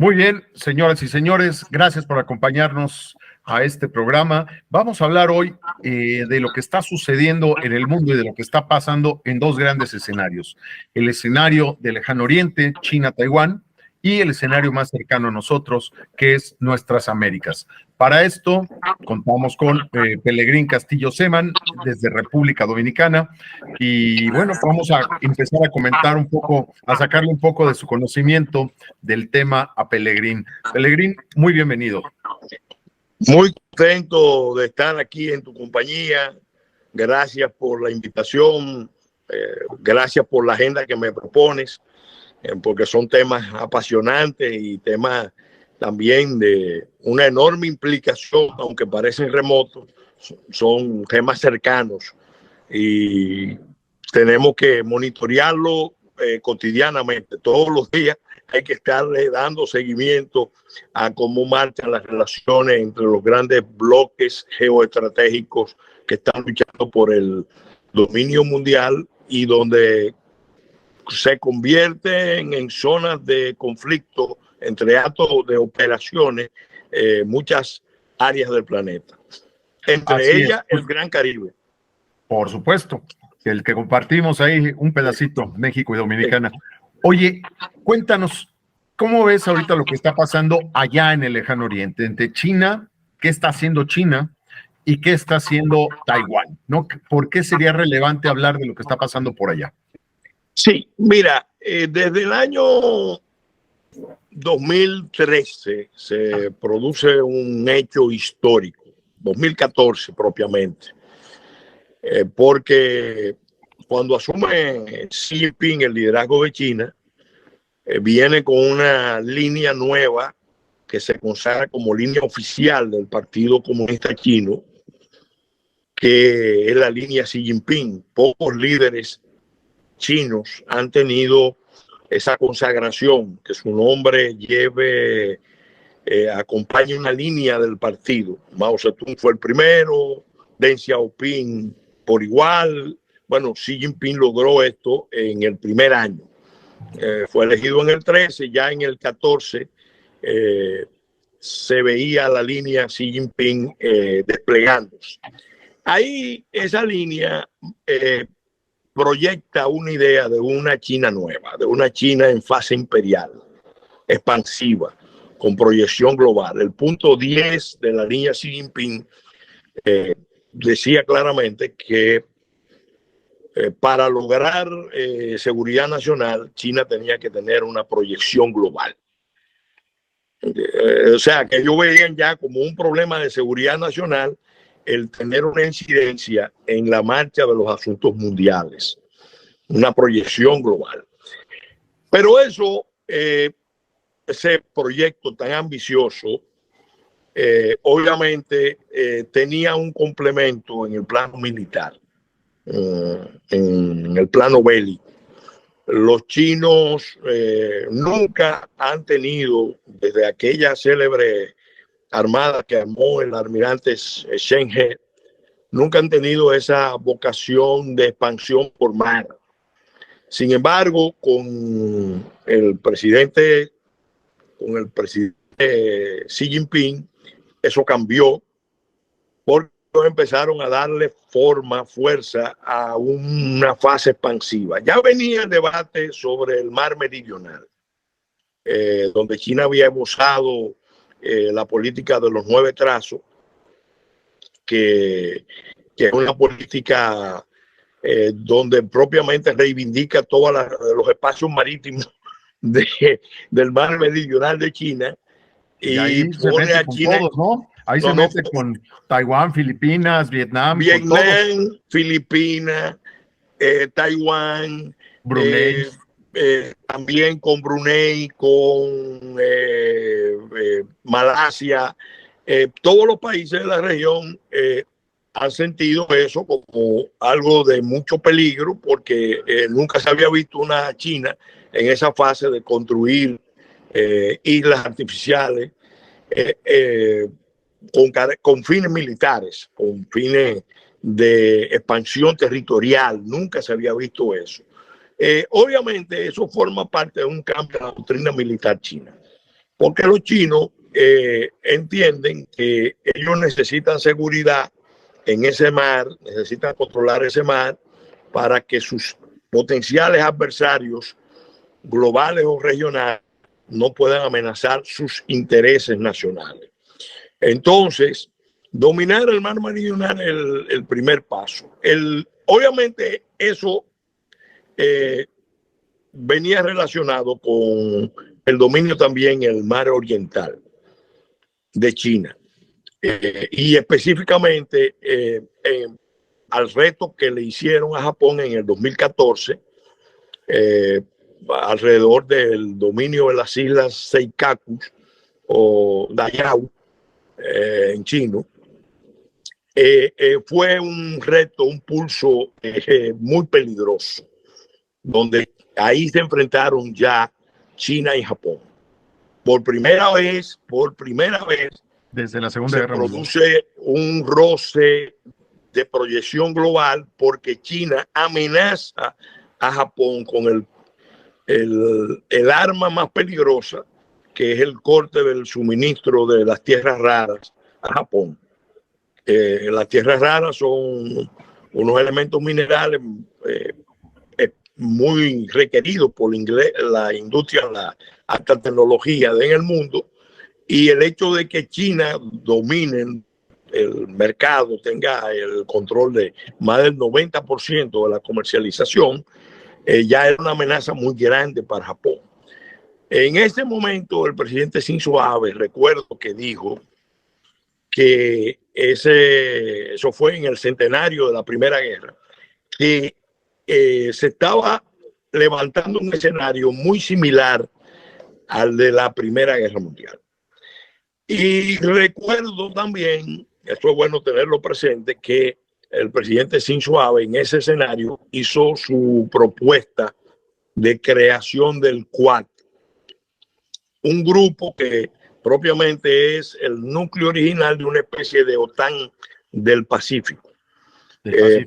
Muy bien, señoras y señores, gracias por acompañarnos a este programa. Vamos a hablar hoy de lo que está sucediendo en el mundo y de lo que está pasando en dos grandes escenarios. El escenario del lejano oriente, China-Taiwán, y el escenario más cercano a nosotros, que es nuestras Américas. Para esto, contamos con Pelegrín Castillo Seman, desde República Dominicana, y bueno, vamos a empezar a comentar un poco, a sacarle un poco de su conocimiento del tema a Pelegrín. Pelegrín, muy bienvenido. Muy contento de estar aquí en tu compañía. Gracias por la invitación, gracias por la agenda que me propones, porque son temas apasionantes y temas también de una enorme implicación, aunque parecen remotos, son temas cercanos y tenemos que monitorearlo cotidianamente, todos los días. Hay que estarle dando seguimiento a cómo marchan las relaciones entre los grandes bloques geoestratégicos que están luchando por el dominio mundial y donde se convierten en zonas de conflicto entre actos de operaciones muchas áreas del planeta. Entre ellas, el Gran Caribe. Por supuesto, el que compartimos ahí un pedacito, México y Dominicana. Oye, cuéntanos, ¿cómo ves ahorita lo que está pasando allá en el lejano oriente? Entre China, ¿qué está haciendo China? ¿Y qué está haciendo Taiwán? ¿No? ¿Por qué sería relevante hablar de lo que está pasando por allá? Sí, mira, desde el año 2013 se produce un hecho histórico, 2014 propiamente, porque cuando asume Xi Jinping el liderazgo de China, viene con una línea nueva que se consagra como línea oficial del Partido Comunista Chino, que es la línea Xi Jinping. Pocos líderes chinos han tenido esa consagración, que su nombre lleve, acompañe una línea del partido. Mao Zedong fue el primero, Deng Xiaoping por igual. Bueno, Xi Jinping logró esto en el primer año. Fue elegido en el 13, ya en el 14 se veía la línea Xi Jinping desplegándose. Ahí esa línea proyecta una idea de una China nueva, de una China en fase imperial, expansiva, con proyección global. El punto 10 de la línea Xi Jinping decía claramente que para lograr seguridad nacional, China tenía que tener una proyección global. O sea, que ellos veían ya como un problema de seguridad nacional el tener una incidencia en la marcha de los asuntos mundiales, una proyección global. Pero eso, ese proyecto tan ambicioso, obviamente tenía un complemento en el plano militar, en el plano bélico. Los chinos nunca han tenido, desde aquella célebre armada que armó el almirante Zheng He, nunca han tenido esa vocación de expansión por mar. Sin embargo, con el presidente Xi Jinping, eso cambió, porque empezaron a darle forma, fuerza a una fase expansiva. Ya venía el debate sobre el mar meridional, donde China había esbozado la política de los 9 trazos, que es una política donde propiamente reivindica todos los espacios marítimos del mar meridional de China y ahí pone a China todos, ¿no? Ahí se mete con Taiwán, Filipinas, Vietnam, Filipinas, Taiwán, Brunei. También con Brunei, con Malasia. Todos los países de la región han sentido eso como algo de mucho peligro, porque nunca se había visto una China en esa fase de construir islas artificiales con fines militares, con fines de expansión territorial. Nunca se había visto eso. Obviamente eso forma parte de un cambio de la doctrina militar china, porque los chinos entienden que ellos necesitan seguridad en ese mar, necesitan controlar ese mar para que sus potenciales adversarios globales o regionales no puedan amenazar sus intereses nacionales. Entonces, dominar el mar meridional es el primer paso. Obviamente eso venía relacionado con el dominio también el mar oriental de China y específicamente al reto que le hicieron a Japón en el 2014 alrededor del dominio de las islas Senkaku o Dayao en chino. Fue un reto, un pulso muy peligroso, donde ahí se enfrentaron ya China y Japón. Por primera vez, desde la Segunda Guerra Mundial, se produce un roce de proyección global porque China amenaza a Japón con el arma más peligrosa, que es el corte del suministro de las tierras raras a Japón. Las tierras raras son unos elementos minerales muy requeridos por la industria, la alta tecnología en el mundo, y el hecho de que China domine el mercado, tenga el control de más del 90% de la comercialización, ya era una amenaza muy grande para Japón. En ese momento el presidente Shinzo Abe, recuerdo que dijo que eso fue en el centenario de la Primera Guerra, que se estaba levantando un escenario muy similar al de la Primera Guerra Mundial. Y recuerdo también, esto es bueno tenerlo presente, que el presidente Shinzo Abe en ese escenario hizo su propuesta de creación del Quad, un grupo que propiamente es el núcleo original de una especie de OTAN del Pacífico,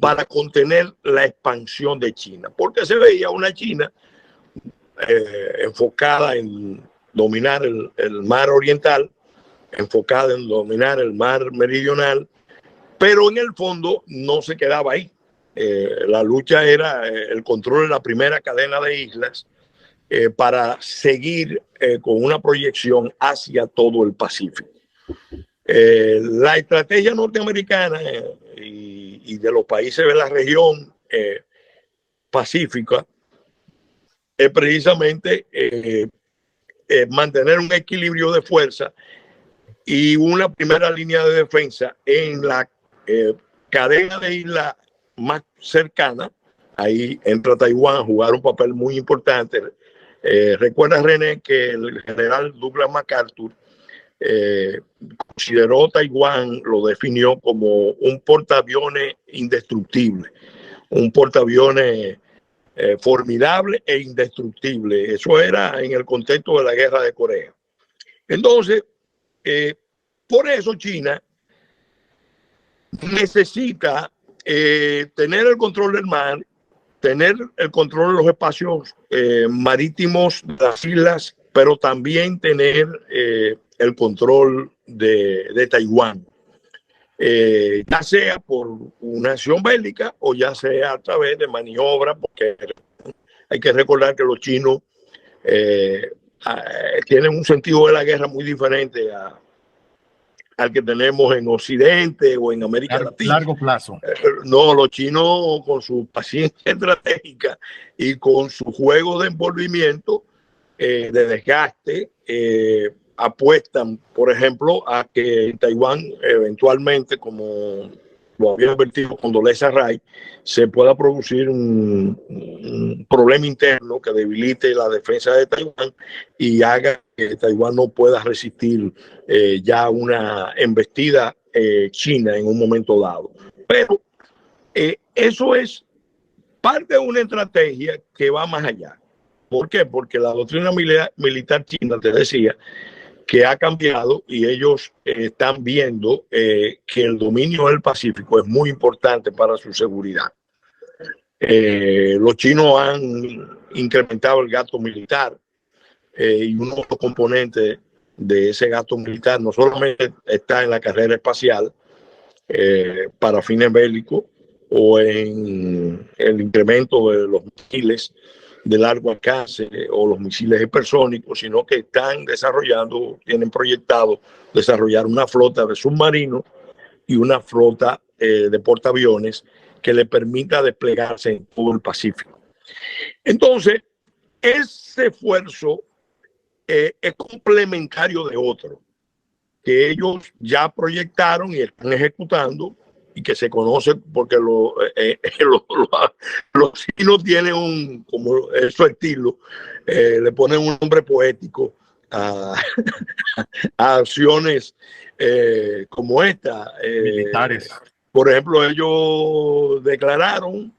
para contener la expansión de China, porque se veía una China enfocada en dominar el mar oriental, enfocada en dominar el mar meridional, pero en el fondo no se quedaba ahí. La lucha era el control de la primera cadena de islas para seguir con una proyección hacia todo el Pacífico. La estrategia norteamericana y de los países de la región pacífica es precisamente mantener un equilibrio de fuerza y una primera línea de defensa en la cadena de islas más cercana. Ahí entra Taiwán a jugar un papel muy importante. Recuerda, René, que el general Douglas MacArthur consideró Taiwán, lo definió como un portaaviones indestructible, un portaaviones formidable e indestructible. Eso era en el contexto de la guerra de Corea. Entonces, por eso China necesita tener el control del mar, tener el control de los espacios marítimos de las islas, pero también tener el control de Taiwán, ya sea por una acción bélica o ya sea a través de maniobras, porque hay que recordar que los chinos tienen un sentido de la guerra muy diferente al que tenemos en Occidente o en América Latina. Largo plazo. No, los chinos con su paciencia estratégica y con su juego de envolvimiento, de desgaste, apuestan, por ejemplo, a que en Taiwán eventualmente, como lo había advertido Condoleezza Rice, se pueda producir un problema interno que debilite la defensa de Taiwán y haga que Taiwán no pueda resistir ya una embestida china en un momento dado. Pero eso es parte de una estrategia que va más allá. ¿Por qué? Porque la doctrina militar china, te decía, que ha cambiado y ellos están viendo que el dominio del Pacífico es muy importante para su seguridad. Los chinos han incrementado el gasto militar y uno de los componentes de ese gasto militar. No solamente está en la carrera espacial para fines bélicos o en el incremento de los misiles de largo alcance o los misiles hipersónicos, sino que están desarrollando, tienen proyectado desarrollar una flota de submarinos y una flota de portaaviones que le permita desplegarse en todo el Pacífico. Entonces, ese esfuerzo es complementario de otro que ellos ya proyectaron y están ejecutando y que se conoce porque los chinos tienen como es su estilo, le ponen un nombre poético a acciones como esta. Militares. Por ejemplo, ellos declararon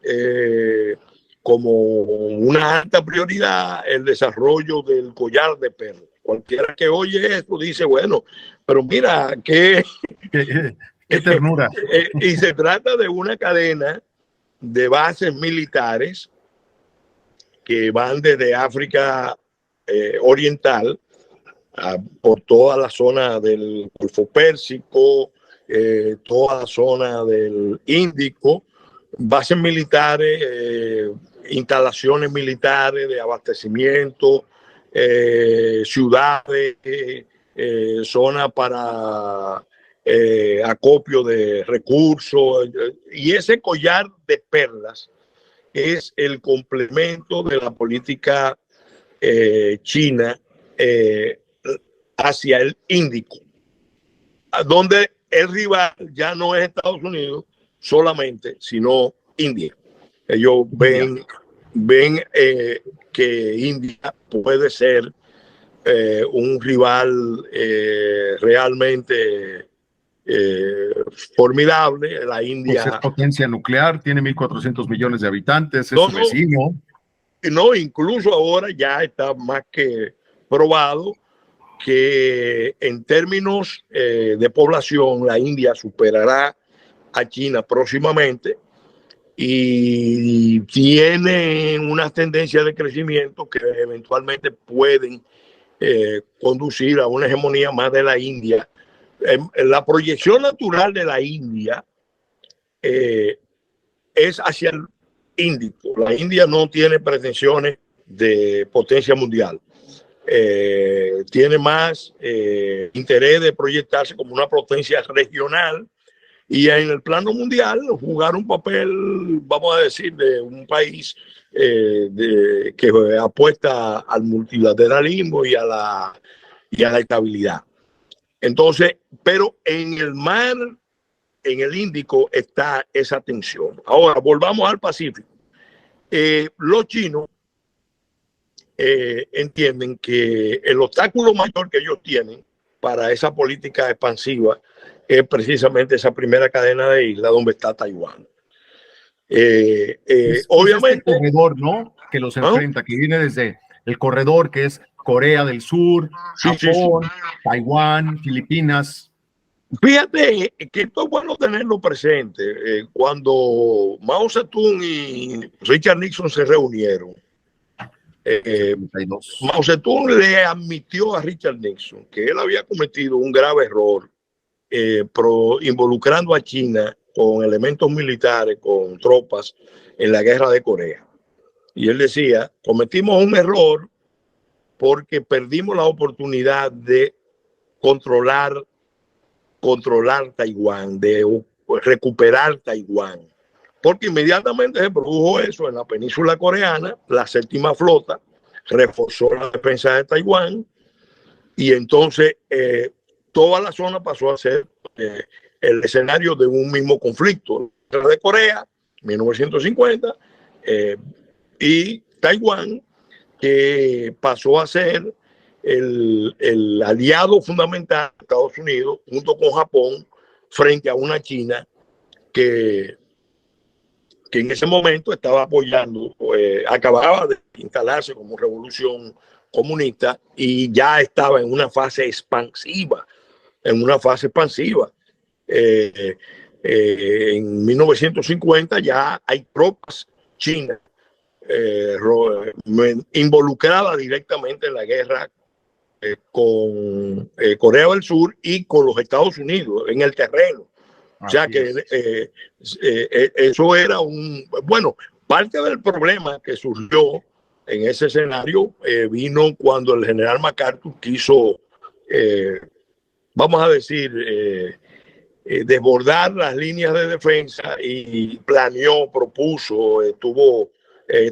como una alta prioridad el desarrollo del collar de perros. Cualquiera que oye esto dice, bueno, pero mira, qué ternura. Y se trata de una cadena de bases militares que van desde África Oriental por toda la zona del Golfo Pérsico, toda la zona del Índico, bases militares, instalaciones militares de abastecimiento, ciudades, zonas para acopio de recursos, y ese collar de perlas es el complemento de la política china hacia el Índico, donde el rival ya no es Estados Unidos solamente, sino India. Ellos ven que India puede ser un rival realmente formidable. La India pues es potencia nuclear, tiene 1.400 millones de habitantes, es su vecino. No, incluso ahora ya está más que probado que en términos de población la India superará a China próximamente y tiene unas tendencias de crecimiento que eventualmente pueden conducir a una hegemonía más de la India. La proyección natural de la India es hacia el Índico. La India no tiene pretensiones de potencia mundial. Tiene más interés de proyectarse como una potencia regional y en el plano mundial jugar un papel, vamos a decir, de un país que apuesta al multilateralismo y a la estabilidad. Entonces, pero en el mar, en el Índico, está esa tensión. Ahora, volvamos al Pacífico. Los chinos entienden que el obstáculo mayor que ellos tienen para esa política expansiva es precisamente esa primera cadena de islas donde está Taiwán. Obviamente, este corredor, ¿no? Que los enfrenta, que viene desde el corredor que es Corea del Sur, Japón, Taiwán, Filipinas. Fíjate que esto es bueno tenerlo presente. Cuando Mao Zedong y Richard Nixon se reunieron, Mao Zedong le admitió a Richard Nixon que él había cometido un grave error involucrando a China con elementos militares, con tropas en la guerra de Corea. Y él decía, cometimos un error porque perdimos la oportunidad de controlar Taiwán, de recuperar Taiwán. Porque inmediatamente se produjo eso en la península coreana, la séptima flota reforzó la defensa de Taiwán y entonces toda la zona pasó a ser el escenario de un mismo conflicto. La guerra de Corea, 1950, y Taiwán, que pasó a ser el aliado fundamental de Estados Unidos junto con Japón frente a una China que en ese momento estaba apoyando, acababa de instalarse como revolución comunista y ya estaba en una fase expansiva, en en 1950 ya hay tropas chinas involucradas directamente en la guerra con Corea del Sur y con los Estados Unidos en el terreno. O sea que eso era bueno, parte del problema que surgió en ese escenario vino cuando el general MacArthur quiso, vamos a decir, desbordar las líneas de defensa y planeó, propuso, estuvo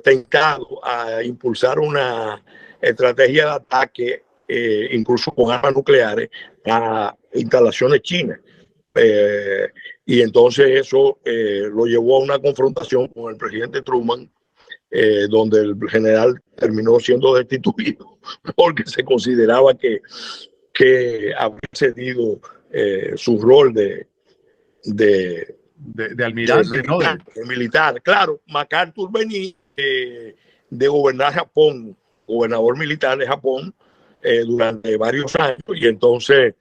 tentado a impulsar una estrategia de ataque, incluso con armas nucleares, a instalaciones chinas. Y entonces eso lo llevó a una confrontación con el presidente Truman, donde el general terminó siendo destituido porque se consideraba que había cedido su rol de almirante, ¿no? De militar. Claro, MacArthur venía de gobernar Japón, gobernador militar de Japón durante varios años, y entonces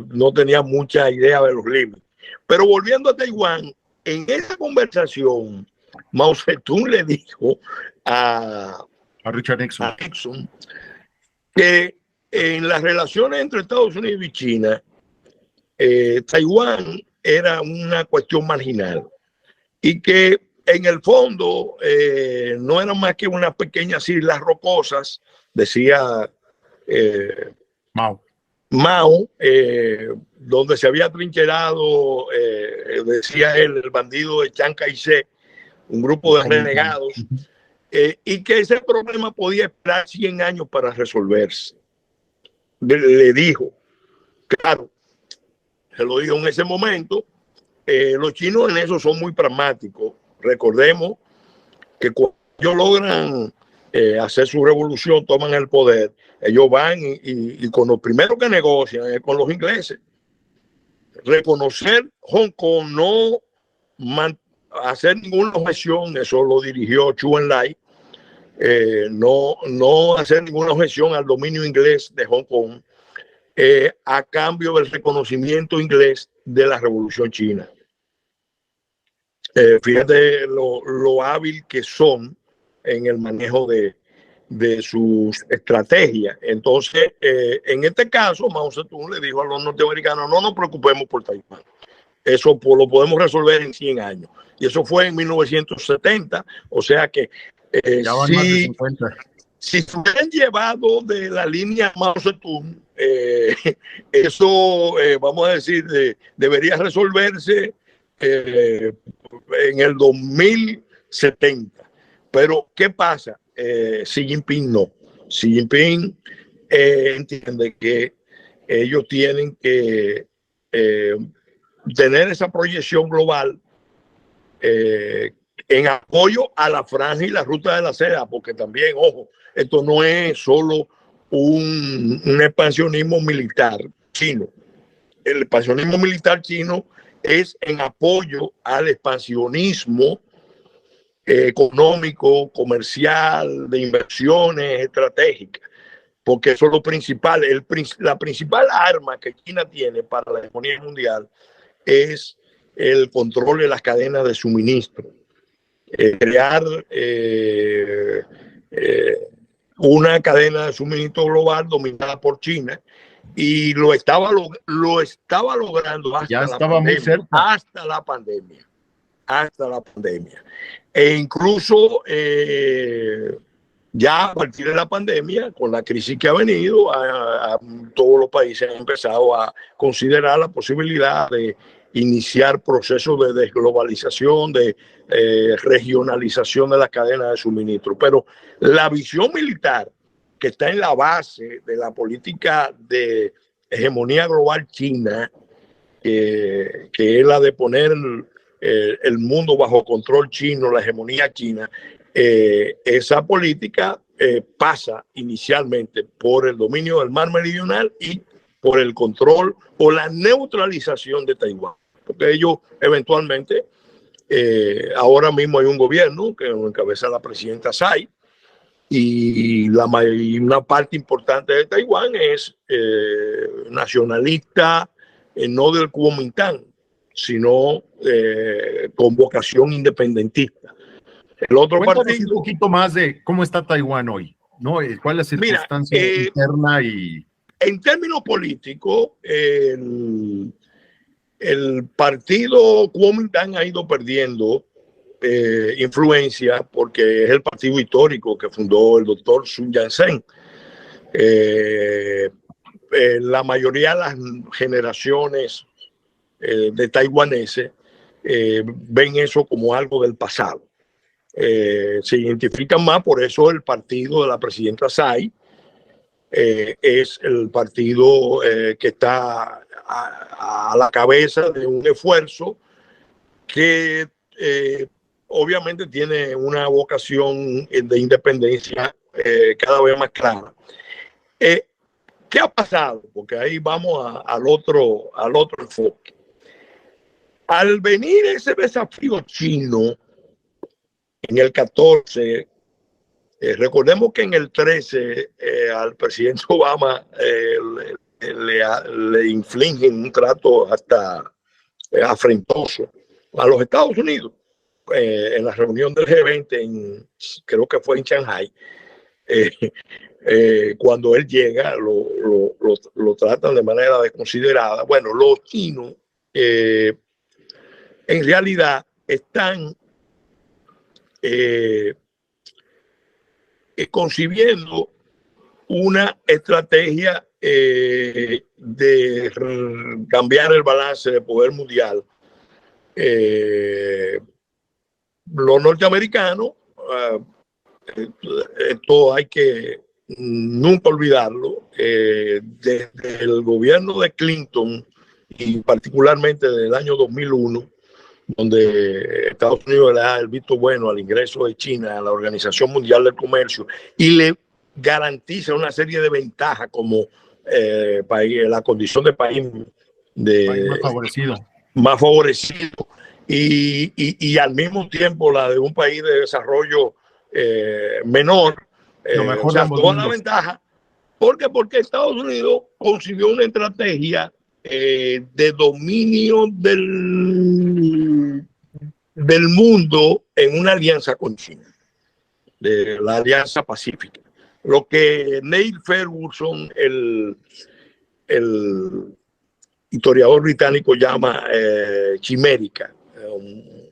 no tenía mucha idea de los límites. Pero volviendo a Taiwán, en esa conversación, Mao Zedong le dijo a Richard Nixon que en las relaciones entre Estados Unidos y China, Taiwán era una cuestión marginal y que en el fondo no eran más que unas pequeñas islas rocosas, decía Mao, donde se había trincherado, decía él, el bandido de Chiang Kai-shek, un grupo de renegados, y que ese problema podía esperar 100 años para resolverse. Le dijo, claro, se lo dijo en ese momento. Los chinos en eso son muy pragmáticos. Recordemos que cuando ellos logran hacer su revolución, toman el poder, ellos van y con los primeros que negocian es con los ingleses. Reconocer Hong Kong, no hacer ninguna objeción, eso lo dirigió Zhou Enlai, no hacer ninguna objeción al dominio inglés de Hong Kong a cambio del reconocimiento inglés de la Revolución China. Fíjate lo hábil que son en el manejo de sus estrategias. Entonces, en este caso, Mao Zedong le dijo a los norteamericanos, no nos preocupemos por Taiwán. Eso lo podemos resolver en 100 años. Y eso fue en 1970. O sea que si se hubieran llevado de la línea Mao Zedong, eso, vamos a decir, debería resolverse en el 2070. Pero, ¿qué pasa? Xi Jinping no. Xi Jinping entiende que ellos tienen que tener esa proyección global en apoyo a la franja y la ruta de la seda, porque también, ojo, esto no es solo un expansionismo militar chino. El expansionismo militar chino es en apoyo al expansionismo económico, comercial, de inversiones estratégicas, porque eso es lo principal. La principal arma que China tiene para la hegemonía mundial es el control de las cadenas de suministro. Crear una cadena de suministro global dominada por China, y lo estaba logrando hasta la pandemia. E incluso ya a partir de la pandemia, con la crisis que ha venido, todos los países han empezado a considerar la posibilidad de iniciar procesos de desglobalización, de regionalización de las cadenas de suministro. Pero la visión militar que está en la base de la política de hegemonía global china, que es la de poner el mundo bajo control chino, la hegemonía china, esa política pasa inicialmente por el dominio del mar meridional y por el control o la neutralización de Taiwán. Porque ellos eventualmente, ahora mismo hay un gobierno que encabeza la presidenta Tsai, y una parte importante de Taiwán es nacionalista, no del Kuomintang, sino con vocación independentista. El otro Cuéntanos partido, un poquito más de cómo está Taiwán hoy. ¿no? ¿Cuál es la Mira, circunstancia interna y...? En términos políticos, el partido Kuomintang ha ido perdiendo influencia porque es el partido histórico que fundó el doctor Sun Yat-sen. La mayoría de las generaciones de taiwaneses ven eso como algo del pasado. Se identifican más, por eso el partido de la presidenta Tsai es el partido que está a la cabeza de un esfuerzo que obviamente tiene una vocación de independencia cada vez más clara. ¿Qué ha pasado? Porque ahí vamos al otro enfoque. Al venir ese desafío chino en el 14, recordemos que en el 13 al presidente Obama le infligen un trato hasta afrentoso a los Estados Unidos en la reunión del G20, creo que fue en Shanghai. Cuando él llega, lo tratan de manera desconsiderada. Bueno, los chinos en realidad están concibiendo una estrategia de cambiar el balance de poder mundial. Los norteamericanos, esto hay que nunca olvidarlo, desde el gobierno de Clinton y particularmente del año 2001, donde Estados Unidos le da el visto bueno al ingreso de China a la Organización Mundial del Comercio y le garantiza una serie de ventajas como país, la condición de país más favorecido y al mismo tiempo la de un país de desarrollo menor, o sea, toda la ventaja. Porque Estados Unidos concibió una estrategia de dominio del mundo en una alianza con China, de la Alianza Pacífica. Lo que Neil Ferguson, el historiador británico, llama chimérica,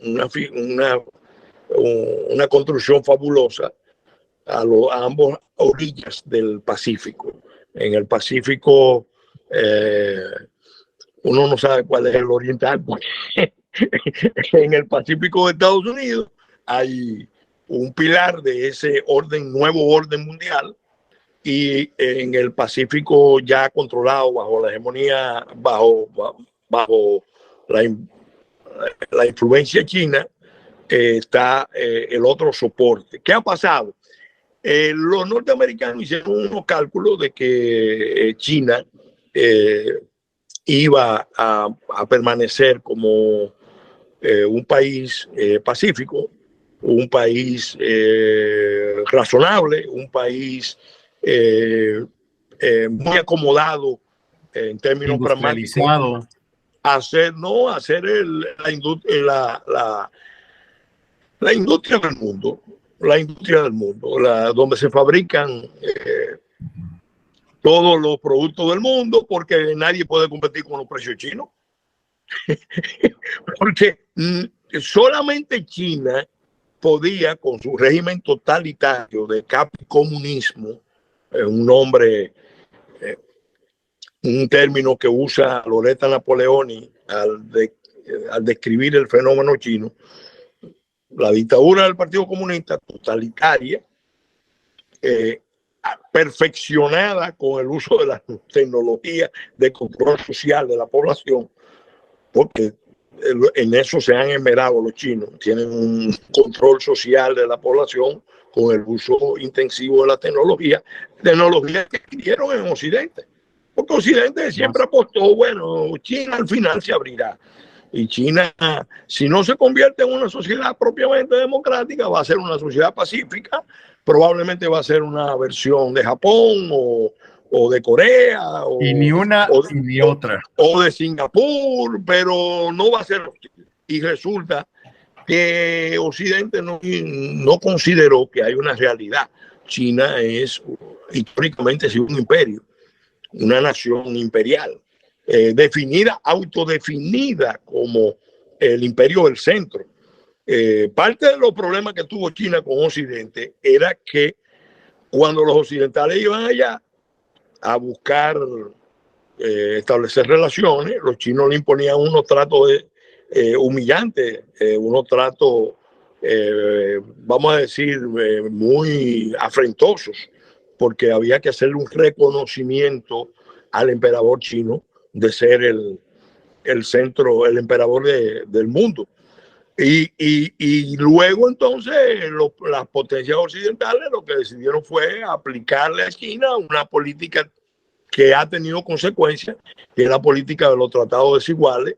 una construcción fabulosa a ambas orillas del Pacífico. En el Pacífico uno no sabe cuál es el oriental. En el Pacífico de Estados Unidos hay un pilar de ese nuevo orden mundial, y en el Pacífico ya controlado bajo la hegemonía, bajo la influencia china, está el otro soporte. ¿Qué ha pasado? Los norteamericanos hicieron unos cálculos de que China iba a permanecer como un país pacífico, un país razonable, un país muy acomodado en términos pragmáticos, hacer la industria del mundo, donde se fabrican todos los productos del mundo, porque nadie puede competir con los precios chinos. Porque solamente China podía, con su régimen totalitario de capicomunismo, un nombre, un término que usa Loretta Napoleoni al describir el fenómeno chino, la dictadura del Partido Comunista totalitaria, perfeccionada con el uso de la tecnología de control social de la población, porque en eso se han esmerado los chinos. Tienen un control social de la población con el uso intensivo de la tecnología que adquirieron en Occidente. Porque Occidente siempre apostó, bueno, China al final se abrirá. Y China, si no se convierte en una sociedad propiamente democrática, va a ser una sociedad pacífica, probablemente va a ser una versión de Japón o de Corea, y ni una ni otra, o de Singapur, pero no va a ser hostil. Y resulta que Occidente no consideró que hay una realidad. China es históricamente ha sido un imperio, una nación imperial, autodefinida como el imperio del centro. Parte de los problemas que tuvo China con Occidente era que cuando los occidentales iban allá a buscar establecer relaciones, los chinos le imponían unos tratos humillantes, unos tratos, vamos a decir, muy afrentosos, porque había que hacerle un reconocimiento al emperador chino de ser el centro, el emperador del mundo. Y luego entonces las potencias occidentales lo que decidieron fue aplicarle a China una política que ha tenido consecuencias, que es la política de los tratados desiguales,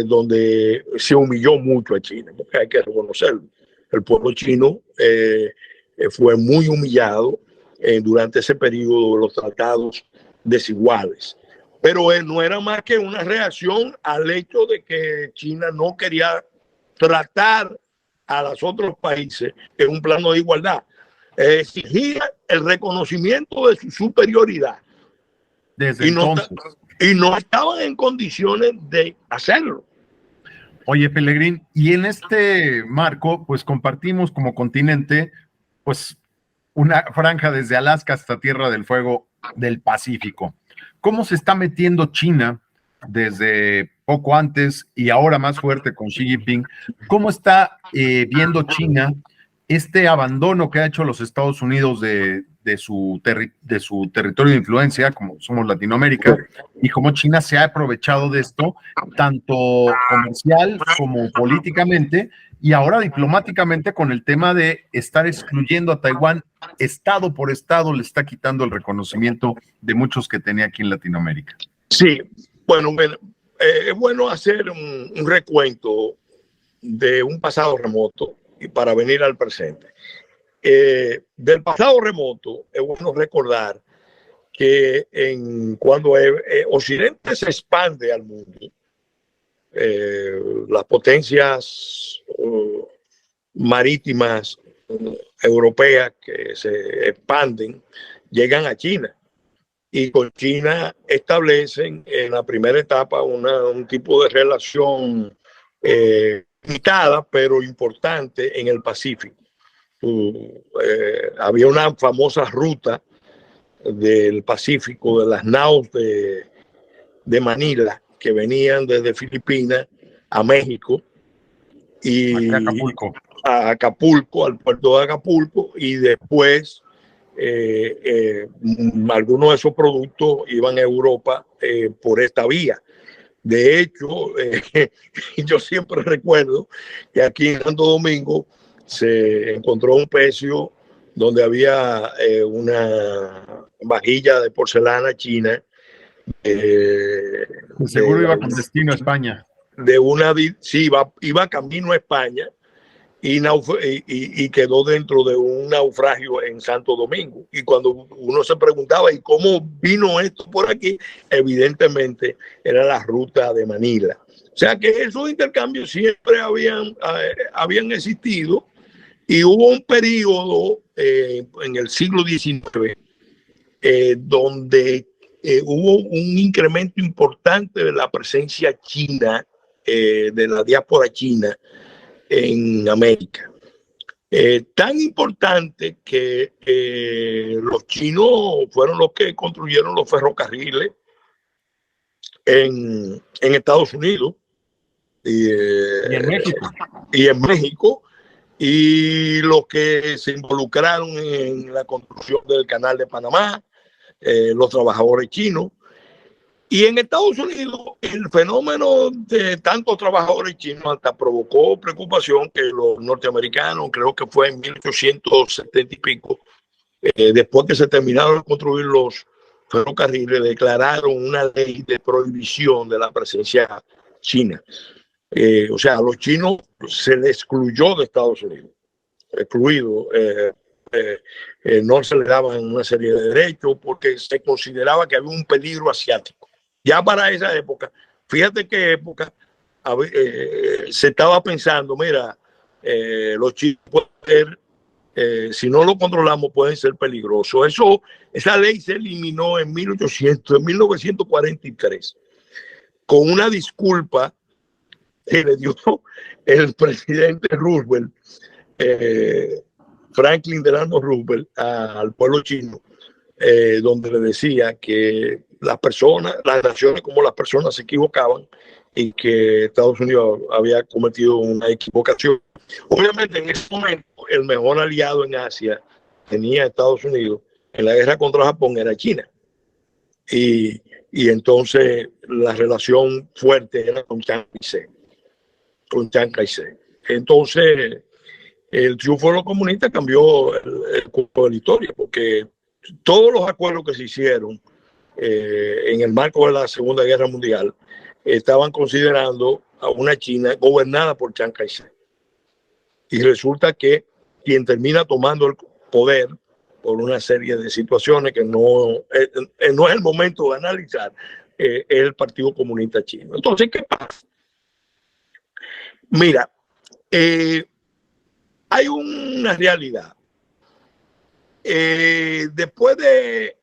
donde se humilló mucho a China, porque hay que reconocerlo. El pueblo chino fue muy humillado durante ese periodo de los tratados desiguales. Pero no era más que una reacción al hecho de que China no quería tratar a los otros países en un plano de igualdad. Exigía el reconocimiento de su superioridad. Desde entonces. Y no estaban en condiciones de hacerlo. Oye, Pelegrín, y en este marco, pues compartimos como continente, pues una franja desde Alaska hasta Tierra del Fuego del Pacífico. ¿Cómo se está metiendo China desde poco antes y ahora más fuerte con Xi Jinping? ¿Cómo está viendo China este abandono que ha hecho los Estados Unidos de su territorio de influencia, como somos Latinoamérica, y cómo China se ha aprovechado de esto, tanto comercial como políticamente, y ahora diplomáticamente con el tema de estar excluyendo a Taiwán, estado por estado, le está quitando el reconocimiento de muchos que tenía aquí en Latinoamérica? Sí, bueno, es bueno hacer un recuento de un pasado remoto y para venir al presente. Del pasado remoto es bueno recordar que cuando Occidente se expande al mundo, las potencias marítimas europeas que se expanden llegan a China y con China establecen en la primera etapa un tipo de relación limitada pero importante en el Pacífico. Había una famosa ruta del Pacífico de las naos de Manila que venían desde Filipinas a México y a Acapulco, al puerto de Acapulco, y después algunos de esos productos iban a Europa por esta vía. De hecho, yo siempre recuerdo que aquí en Santo Domingo se encontró un pecio donde había una vajilla de porcelana china. Seguro iba con destino a España. Sí, iba camino a España y quedó dentro de un naufragio en Santo Domingo. Y cuando uno se preguntaba, ¿y cómo vino esto por aquí? Evidentemente era la ruta de Manila. O sea que esos intercambios siempre habían existido y hubo un periodo en el siglo XIX donde hubo un incremento importante de la presencia china, de la diáspora china en América. Tan importante que los chinos fueron los que construyeron los ferrocarriles en Estados Unidos y en México. Y los que se involucraron en la construcción del canal de Panamá, los trabajadores chinos. Y en Estados Unidos el fenómeno de tantos trabajadores chinos hasta provocó preocupación que los norteamericanos, creo que fue en 1870 y pico, después que se terminaron de construir los ferrocarriles, declararon una ley de prohibición de la presencia china. O sea, a los chinos se les excluyó de Estados Unidos, excluido. No se le daban una serie de derechos porque se consideraba que había un peligro asiático. Ya para esa época, fíjate qué época se estaba pensando, mira, los chinos pueden ser si no lo controlamos, pueden ser peligrosos. Esa ley se eliminó en 1943 con una disculpa que le dio el presidente Roosevelt, Franklin Delano Roosevelt, al pueblo chino, donde le decía que las naciones como las personas se equivocaban y que Estados Unidos había cometido una equivocación. Obviamente en ese momento el mejor aliado en Asia tenía Estados Unidos en la guerra contra Japón era China. Y entonces la relación fuerte era con Chiang Kai-shek. Entonces el triunfo de los comunistas cambió el curso de la historia, porque todos los acuerdos que se hicieron en el marco de la Segunda Guerra Mundial estaban considerando a una China gobernada por Chiang Kai-shek. Y resulta que quien termina tomando el poder por una serie de situaciones que no es el momento de analizar, es el Partido Comunista Chino. Entonces, ¿qué pasa? Mira, hay una realidad. Después de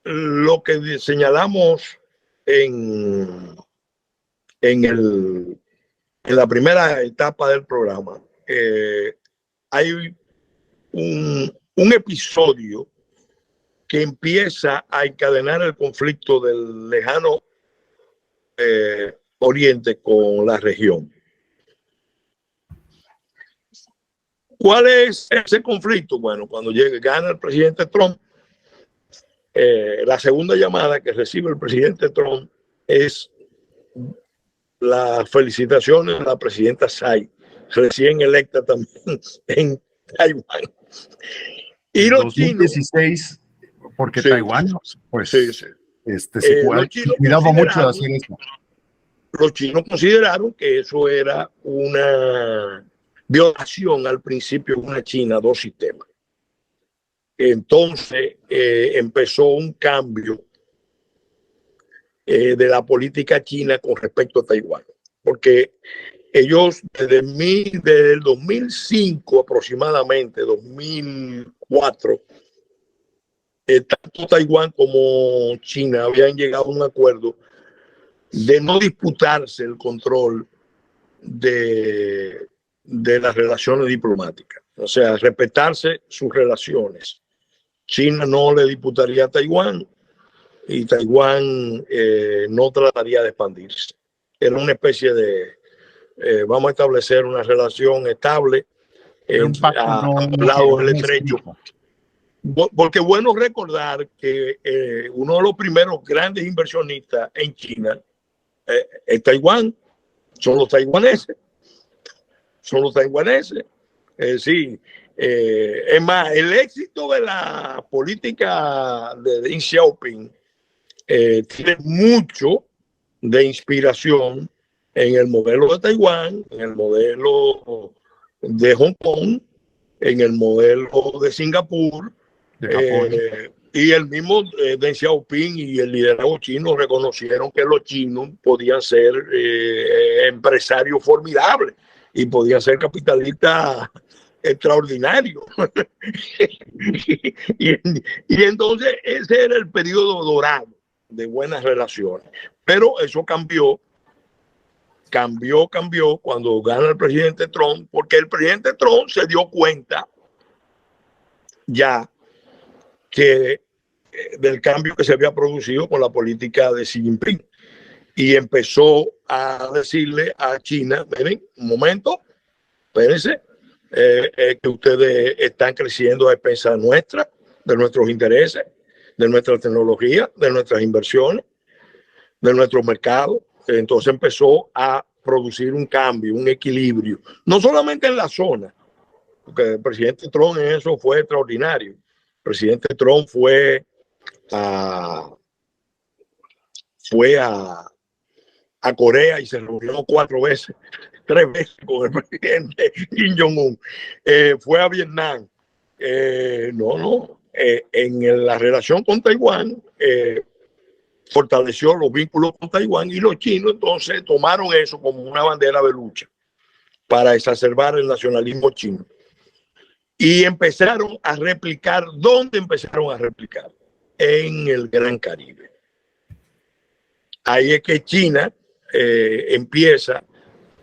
lo que señalamos en la primera etapa del programa, hay un episodio que empieza a encadenar el conflicto del lejano Oriente con la región. ¿Cuál es ese conflicto? Bueno, cuando gana el presidente Trump, la segunda llamada que recibe el presidente Trump es las felicitaciones a la presidenta Tsai, recién electa también en Taiwán. Y los 2016, chinos, porque sí, Taiwán, pues, sí. Se cuidaba mucho de hacer eso. Los chinos consideraron que eso era una violación al principio de una China, dos sistemas. Entonces empezó un cambio de la política china con respecto a Taiwán, porque ellos desde el 2005 aproximadamente, 2004, tanto Taiwán como China habían llegado a un acuerdo de no disputarse el control de las relaciones diplomáticas, o sea, respetarse sus relaciones. China no le disputaría a Taiwán y Taiwán no trataría de expandirse. Era una especie de vamos a establecer una relación estable a ambos lados del estrecho. Porque es bueno recordar que uno de los primeros grandes inversionistas en China es Taiwán, son los taiwaneses. Sí, es más, el éxito de la política de Deng Xiaoping tiene mucho de inspiración en el modelo de Taiwán, en el modelo de Hong Kong, en el modelo de Singapur, y el mismo Deng Xiaoping y el liderazgo chino reconocieron que los chinos podían ser empresarios formidables y podían ser capitalistas extraordinarios. y entonces ese era el periodo dorado de buenas relaciones. Pero eso cambió cuando gana el presidente Trump, porque el presidente Trump se dio cuenta ya que del cambio que se había producido con la política de Xi Jinping y empezó a decirle a China, miren, un momento, espérense, que ustedes están creciendo a expensas nuestras, de nuestros intereses, de nuestra tecnología, de nuestras inversiones, de nuestro mercado. Entonces empezó a producir un cambio, un equilibrio, no solamente en la zona, porque el presidente Trump en eso fue extraordinario. El presidente Trump fue a Corea y se reunió 3 veces con el presidente Kim Jong-un. Fue a Vietnam. En la relación con Taiwán, fortaleció los vínculos con Taiwán y los chinos entonces tomaron eso como una bandera de lucha para exacerbar el nacionalismo chino. y empezaron a replicar. ¿Dónde empezaron a replicar? En el Gran Caribe. Ahí es que China empieza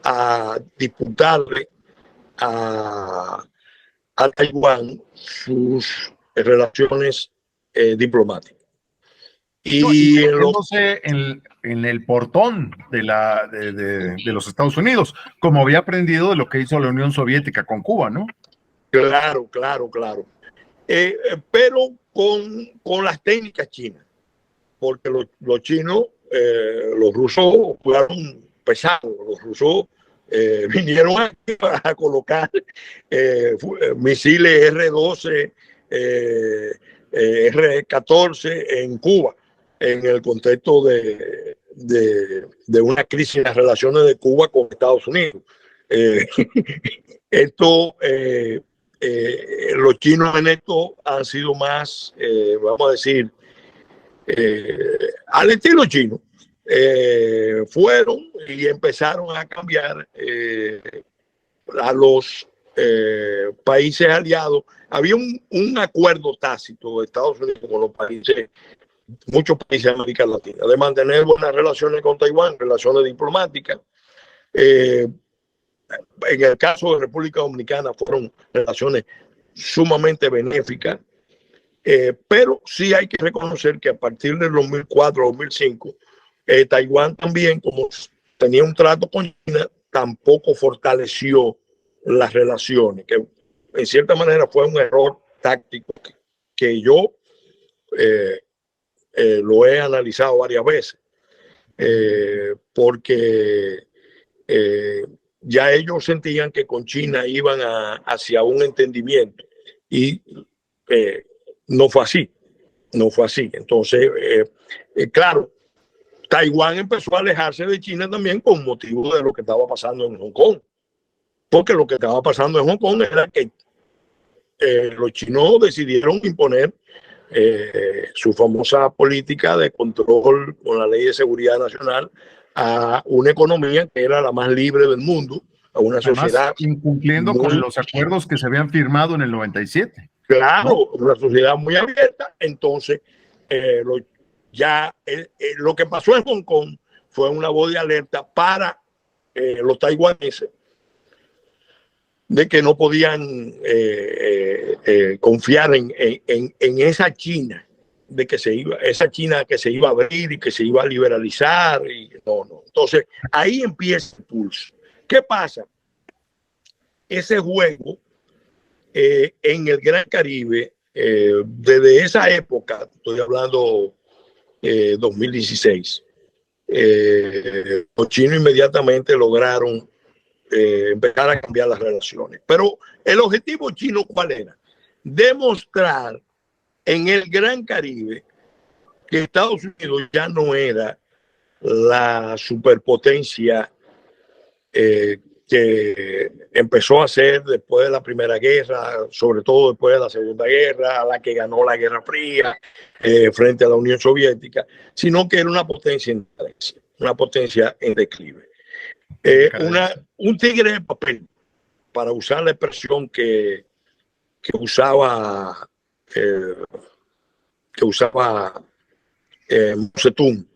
a disputarle a Taiwán sus relaciones diplomáticas. Y metiéndose en el portón de los Estados Unidos, como había aprendido de lo que hizo la Unión Soviética con Cuba, ¿no? Claro, claro, claro. Pero con las técnicas chinas, porque los chinos, los rusos fueron pesados, los rusos vinieron aquí a colocar misiles R-12, R-14 en Cuba, en el contexto de una crisis en las relaciones de Cuba con Estados Unidos. Los chinos en esto han sido más, vamos a decir, al estilo chino. Fueron y empezaron a cambiar a los países aliados. Había un acuerdo tácito de Estados Unidos con los países, muchos países de América Latina, de mantener buenas relaciones con Taiwán, relaciones diplomáticas. En el caso de República Dominicana fueron relaciones sumamente benéficas, pero sí hay que reconocer que a partir del 2004-2005, Taiwán también, como tenía un trato con China, tampoco fortaleció las relaciones, que en cierta manera fue un error táctico que yo lo he analizado varias veces, porque ya ellos sentían que con China iban hacia un entendimiento y no fue así, no fue así. Entonces, claro, Taiwán empezó a alejarse de China también con motivo de lo que estaba pasando en Hong Kong, porque lo que estaba pasando en Hong Kong era que los chinos decidieron imponer su famosa política de control con la Ley de Seguridad Nacional a una economía que era la más libre del mundo, a una sociedad. Además, incumpliendo con los acuerdos que se habían firmado en el 97. Claro, ¿no? una sociedad muy abierta. Entonces, lo que pasó en Hong Kong fue una voz de alerta para los taiwaneses de que no podían confiar en esa China, de que esa China que se iba a abrir y que se iba a liberalizar. Y no. Entonces, ahí empieza el pulso. ¿Qué pasa? Ese juego en el Gran Caribe, desde esa época, estoy hablando 2016, los chinos inmediatamente lograron empezar a cambiar las relaciones. Pero el objetivo chino, ¿cuál era? Demostrar en el Gran Caribe que Estados Unidos ya no era la superpotencia que empezó a ser después de la Primera Guerra, sobre todo después de la Segunda Guerra, a la que ganó la Guerra Fría frente a la Unión Soviética, sino que era una potencia en decadencia, una potencia en declive. Un tigre de papel, para usar la expresión que usaba Mao Zedong.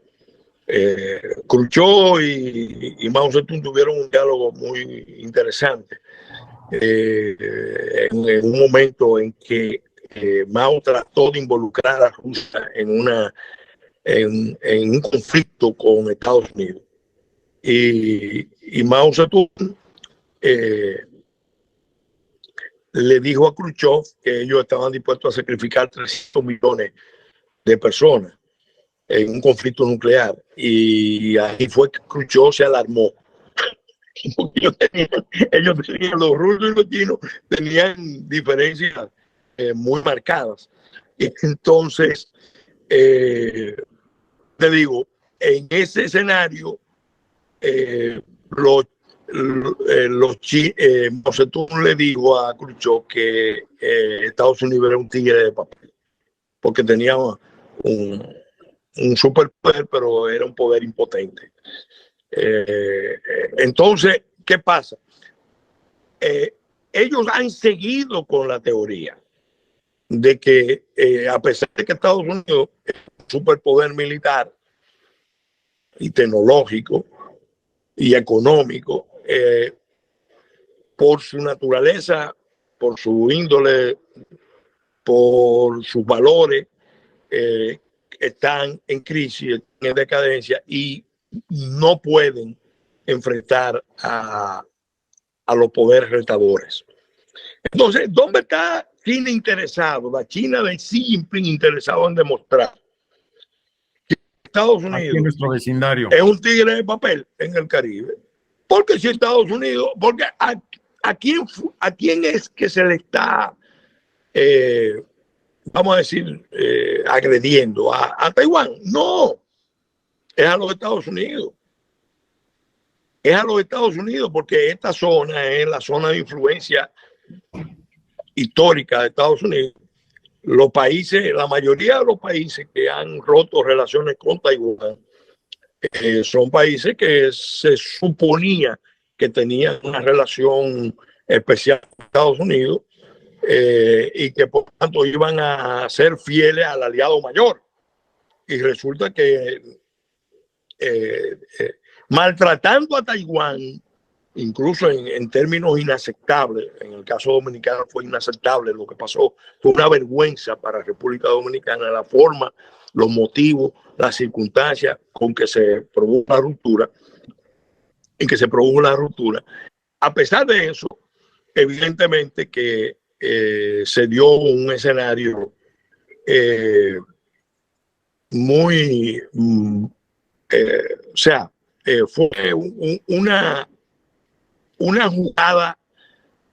Khrushchev y Mao Zedong tuvieron un diálogo muy interesante en un momento en que Mao trató de involucrar a Rusia en un conflicto con Estados Unidos, y Mao Zedong le dijo a Khrushchev que ellos estaban dispuestos a sacrificar 300 millones de personas en un conflicto nuclear, y ahí fue que Khrushchev se alarmó. Ellos tenían, los rusos y los chinos tenían diferencias muy marcadas. Y entonces, te digo, en ese escenario, Mao Zedong le dijo a Khrushchev que Estados Unidos era un tigre de papel, porque tenía un superpoder, pero era un poder impotente. Entonces, ¿qué pasa? ellos han seguido con la teoría de que a pesar de que Estados Unidos es un superpoder militar y tecnológico y económico, por su naturaleza, por su índole, por sus valores, están en crisis, en decadencia y no pueden enfrentar a los poderes retadores. Entonces, ¿dónde está China interesado? La China de Xi Jinping interesado en demostrar que Estados Unidos aquí en nuestro vecindario es un tigre de papel en el Caribe. Porque si Estados Unidos, porque a quién es que se le está, vamos a decir, agrediendo? ¿A Taiwán? No, es a los Estados Unidos. Es a los Estados Unidos, porque esta zona es la zona de influencia histórica de Estados Unidos. Los países, la mayoría de los países que han roto relaciones con Taiwán son países que se suponía que tenían una relación especial con Estados Unidos y que por tanto iban a ser fieles al aliado mayor. Y resulta que maltratando a Taiwán, incluso en términos inaceptables, en el caso dominicano fue inaceptable lo que pasó, fue una vergüenza para la República Dominicana la forma, los motivos, las circunstancias con que se produjo la ruptura, A pesar de eso, evidentemente que se dio un escenario muy, fue una jugada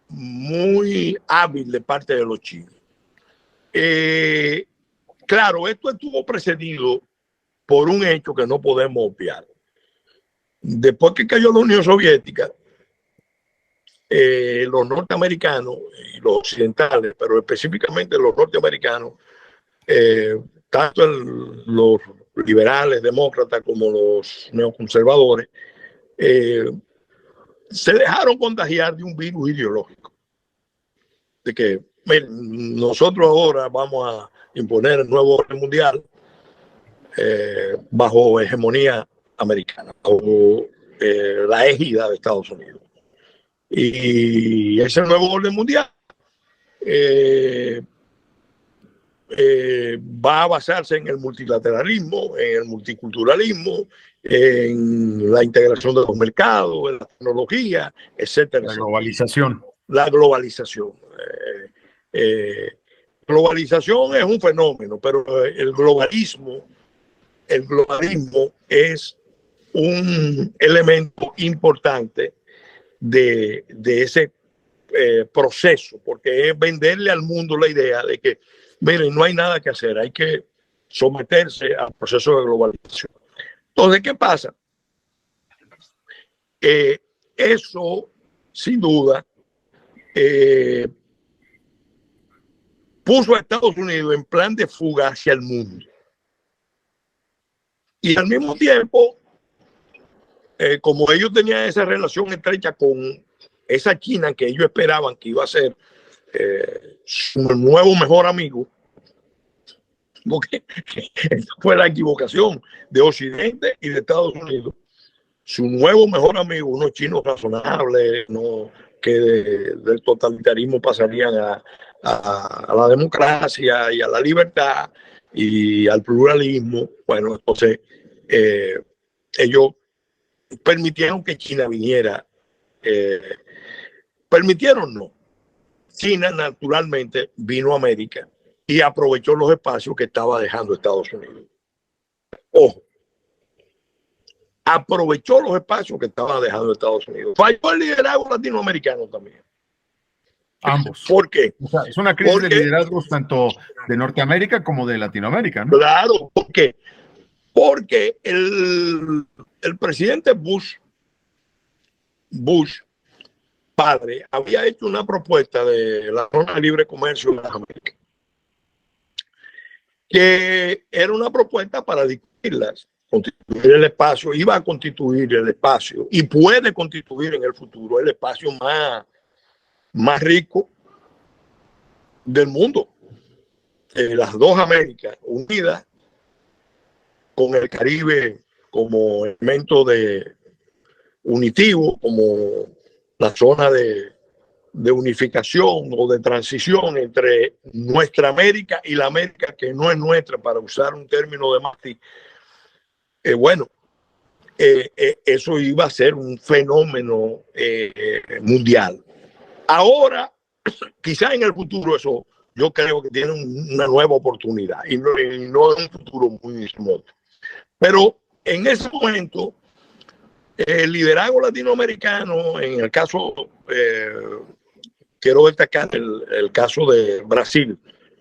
muy hábil de parte de los chinos. Claro, esto estuvo precedido por un hecho que no podemos obviar. Después que cayó la Unión Soviética, los norteamericanos y los occidentales, pero específicamente los norteamericanos, tanto los liberales, demócratas, como los neoconservadores, se dejaron contagiar de un virus ideológico. De que nosotros ahora vamos a imponer el nuevo orden mundial bajo hegemonía americana, bajo la égida de Estados Unidos. Y ese nuevo orden mundial va a basarse en el multilateralismo, en el multiculturalismo, en la integración de los mercados, en la tecnología, etcétera. La globalización. La globalización. Globalización es un fenómeno, pero el globalismo es un elemento importante de ese proceso, porque es venderle al mundo la idea de que, miren, no hay nada que hacer, hay que someterse al proceso de globalización. Entonces, ¿qué pasa? Eso, sin duda, puso a Estados Unidos en plan de fuga hacia el mundo. Y al mismo tiempo, como ellos tenían esa relación estrecha con esa China que ellos esperaban que iba a ser su nuevo mejor amigo, porque esa fue la equivocación de Occidente y de Estados Unidos. Su nuevo mejor amigo, unos chinos razonables, ¿no? Que del totalitarismo pasarían a la democracia y a la libertad y al pluralismo. Bueno, entonces ellos permitieron que China viniera. Permitieron, no. China naturalmente vino a América y aprovechó los espacios que estaba dejando Estados Unidos. Ojo, aprovechó los espacios que estaba dejando Estados Unidos. Falló el liderazgo latinoamericano también. Ambos. ¿Por qué? O sea, es una crisis de liderazgos tanto de Norteamérica como de Latinoamérica, ¿no? Claro, ¿por qué? Porque el presidente Bush padre había hecho una propuesta de la zona de libre comercio de las Américas, que era una propuesta para discutirlas, constituir el espacio, iba a constituir el espacio y puede constituir en el futuro el espacio más más ricos del mundo. Las dos Américas unidas, con el Caribe como elemento de unitivo, como la zona de unificación o de transición entre nuestra América y la América que no es nuestra, para usar un término de Martí. Eso iba a ser un fenómeno mundial. Ahora, quizá en el futuro, eso yo creo que tiene una nueva oportunidad y no en un futuro muy remoto. Pero en ese momento, el liderazgo latinoamericano, en el caso, quiero destacar el caso de Brasil,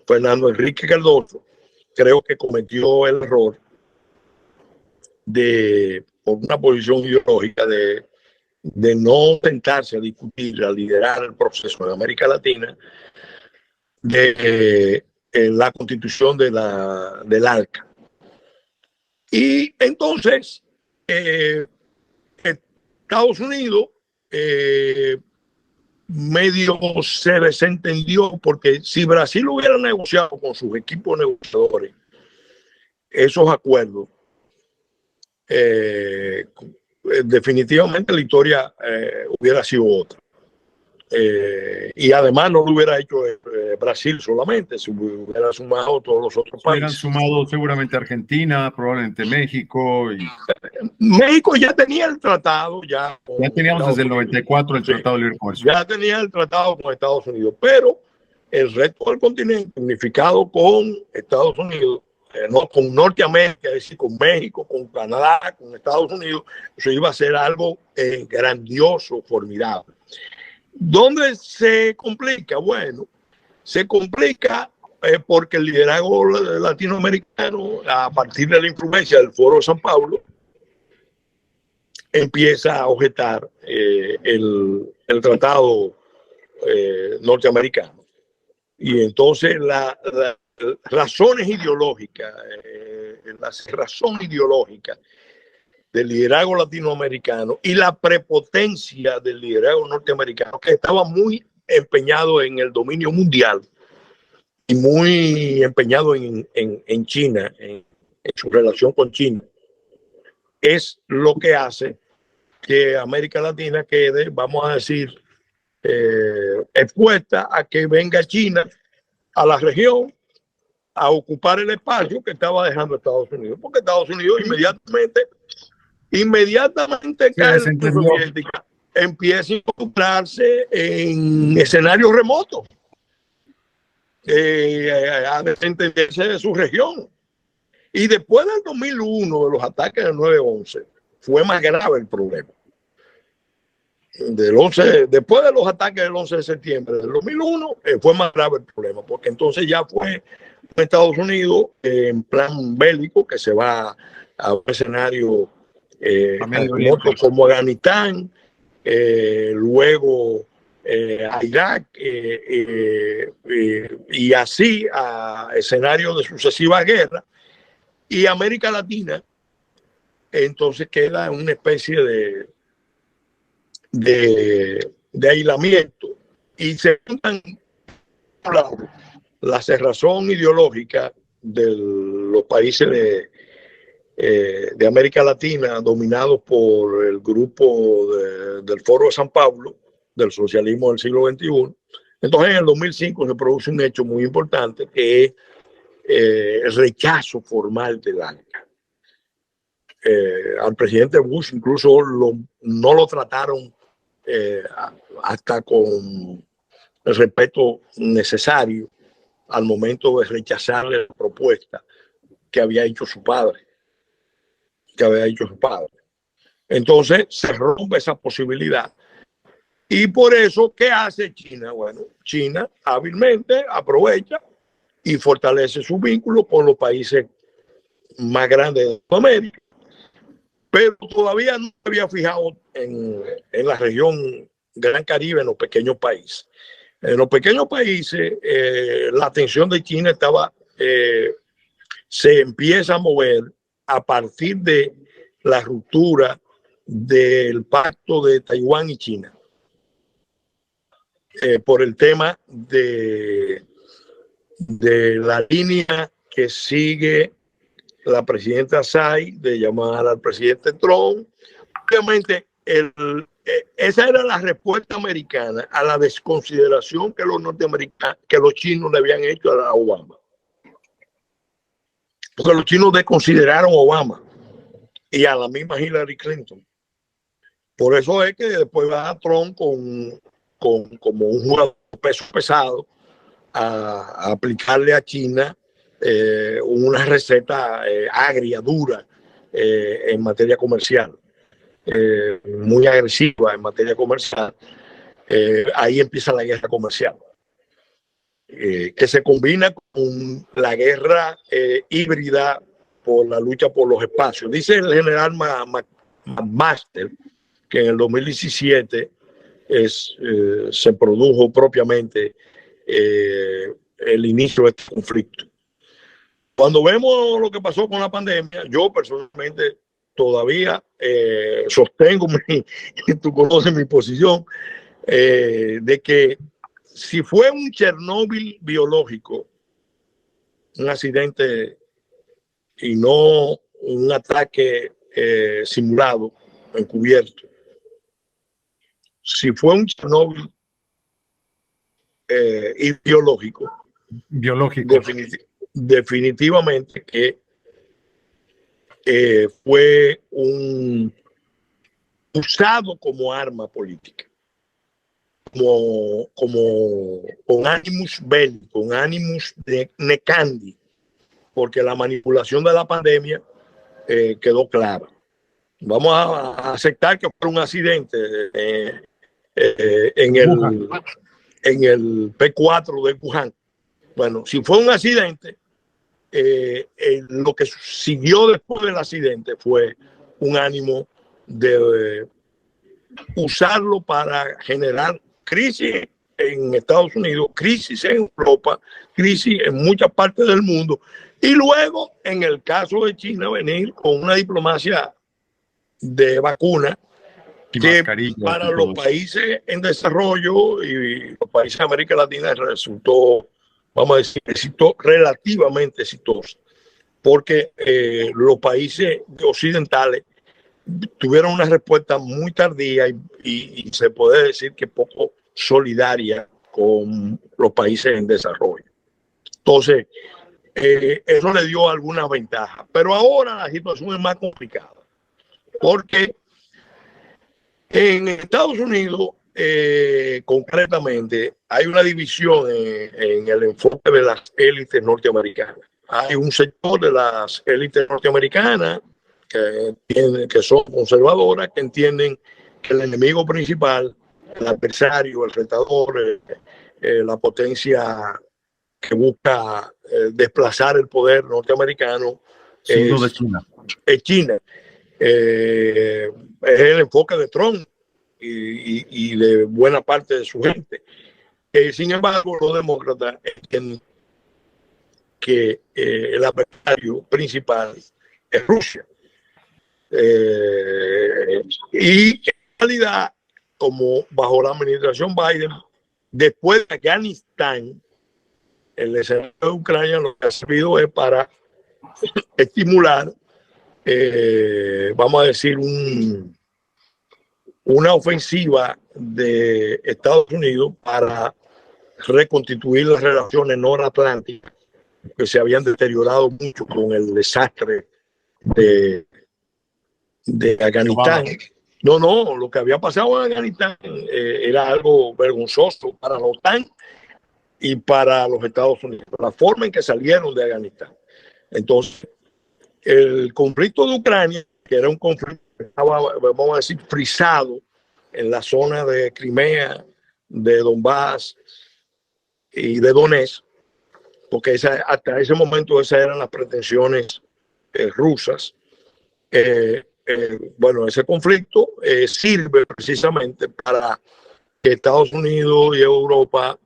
Fernando Henrique Cardoso, creo que cometió el error por una posición ideológica de no sentarse a discutir, a liderar el proceso en América Latina de la constitución del ALCA. Y entonces Estados Unidos medio se desentendió, porque si Brasil hubiera negociado con sus equipos negociadores esos acuerdos, definitivamente la historia hubiera sido otra. Y además no lo hubiera hecho Brasil solamente, se hubiera sumado todos los otros países. Hubieran sumado seguramente Argentina, probablemente México. México ya tenía el tratado. Ya teníamos desde el 94 el Tratado de Libre Comercio. Ya tenía el tratado con Estados Unidos, pero el resto del continente, unificado con Estados Unidos, no, con Norteamérica, es decir, con México, con Canadá, con Estados Unidos, eso iba a ser algo grandioso, formidable. ¿Dónde se complica? Bueno, se complica porque el liderazgo latinoamericano, a partir de la influencia del Foro de San Pablo, empieza a objetar el tratado norteamericano. Y entonces las razones ideológicas, la razón ideológica del liderazgo latinoamericano y la prepotencia del liderazgo norteamericano, que estaba muy empeñado en el dominio mundial y muy empeñado en China, en su relación con China, es lo que hace que América Latina quede, vamos a decir, expuesta a que venga China a la región a ocupar el espacio que estaba dejando Estados Unidos, porque Estados Unidos inmediatamente cae la Unión Soviética, empieza a involucrarse en escenarios remotos, a desentenderse de su región. Y después del 2001, de los ataques del 9/11, fue más grave el problema. Después de los ataques del 11 de septiembre del 2001, fue más grave el problema, porque entonces ya fue Estados Unidos en plan bélico, que se va a un escenario como Afganistán, luego a Irak, y así a escenarios de sucesivas guerras. Y América Latina entonces queda en una especie de aislamiento, y se juntan la cerrazón ideológica de los países de América Latina, dominados por el grupo del Foro de San Pablo, del socialismo del siglo XXI. Entonces, en el 2005 se produce un hecho muy importante, que es el rechazo formal del ALCA. Al presidente Bush incluso no lo trataron hasta con el respeto necesario al momento de rechazarle la propuesta que había hecho su padre. Entonces se rompe esa posibilidad. Y por eso, ¿qué hace China? Bueno, China hábilmente aprovecha y fortalece su vínculo con los países más grandes de América, pero todavía no se había fijado en la región Gran Caribe, en los pequeños países. En los pequeños países, la atención de China se empieza a mover a partir de la ruptura del pacto de Taiwán y China. por el tema de la línea que sigue la presidenta Tsai de llamar al presidente Trump. Obviamente, esa era la respuesta americana a la desconsideración que los norteamericanos, que los chinos le habían hecho a Obama. Porque los chinos desconsideraron a Obama y a la misma Hillary Clinton. Por eso es que después va a Trump como un jugador peso pesado a aplicarle a China una receta agria, dura en materia comercial, muy agresiva en materia comercial. Ahí empieza la guerra comercial, que se combina con la guerra híbrida por la lucha por los espacios. Dice el general McMaster que en el 2017 se produjo propiamente el inicio de este conflicto. Cuando vemos lo que pasó con la pandemia, yo personalmente todavía sostengo, tú conoces mi posición, de que si fue un Chernóbil biológico, un accidente y no un ataque simulado, encubierto, si fue un Chernóbil biológico, definitivamente que fue usado como arma política, como con ánimos bélicos, con ánimos de necandi, porque la manipulación de la pandemia quedó clara. Vamos a aceptar que fue un accidente en el P4 de Wuhan. Bueno, si fue un accidente, lo que siguió después del accidente fue un ánimo de usarlo para generar crisis en Estados Unidos, crisis en Europa, crisis en muchas partes del mundo, y luego, en el caso de China, venir con una diplomacia de vacuna que para los países en desarrollo y los países de América Latina resultó, vamos a decir, relativamente exitoso, porque los países occidentales tuvieron una respuesta muy tardía y se puede decir que poco solidaria con los países en desarrollo. Entonces, eso le dio algunas ventajas, pero ahora la situación es más complicada, porque en Estados Unidos, concretamente, hay una división en el enfoque de las élites norteamericanas. Hay un sector de las élites norteamericanas que son conservadoras, que entienden que el enemigo principal, el adversario, el retador, la potencia que busca desplazar el poder norteamericano es China. Es el enfoque de Trump y de buena parte de su gente. Sin embargo, los demócratas entienden que el adversario principal es Rusia. Y en realidad, como bajo la administración Biden, después de Afganistán, el escenario de Ucrania lo que ha servido es para estimular, vamos a decir, una ofensiva de Estados Unidos para reconstituir las relaciones noratlánticas que se habían deteriorado mucho con el desastre de Afganistán. No, lo que había pasado en Afganistán era algo vergonzoso para la OTAN y para los Estados Unidos, la forma en que salieron de Afganistán. Entonces, el conflicto de Ucrania, que era un conflicto que estaba, vamos a decir, frisado en la zona de Crimea, de Donbass y de Donetsk, porque hasta ese momento esas eran las pretensiones rusas. Bueno, ese conflicto sirve precisamente para que Estados Unidos y Europa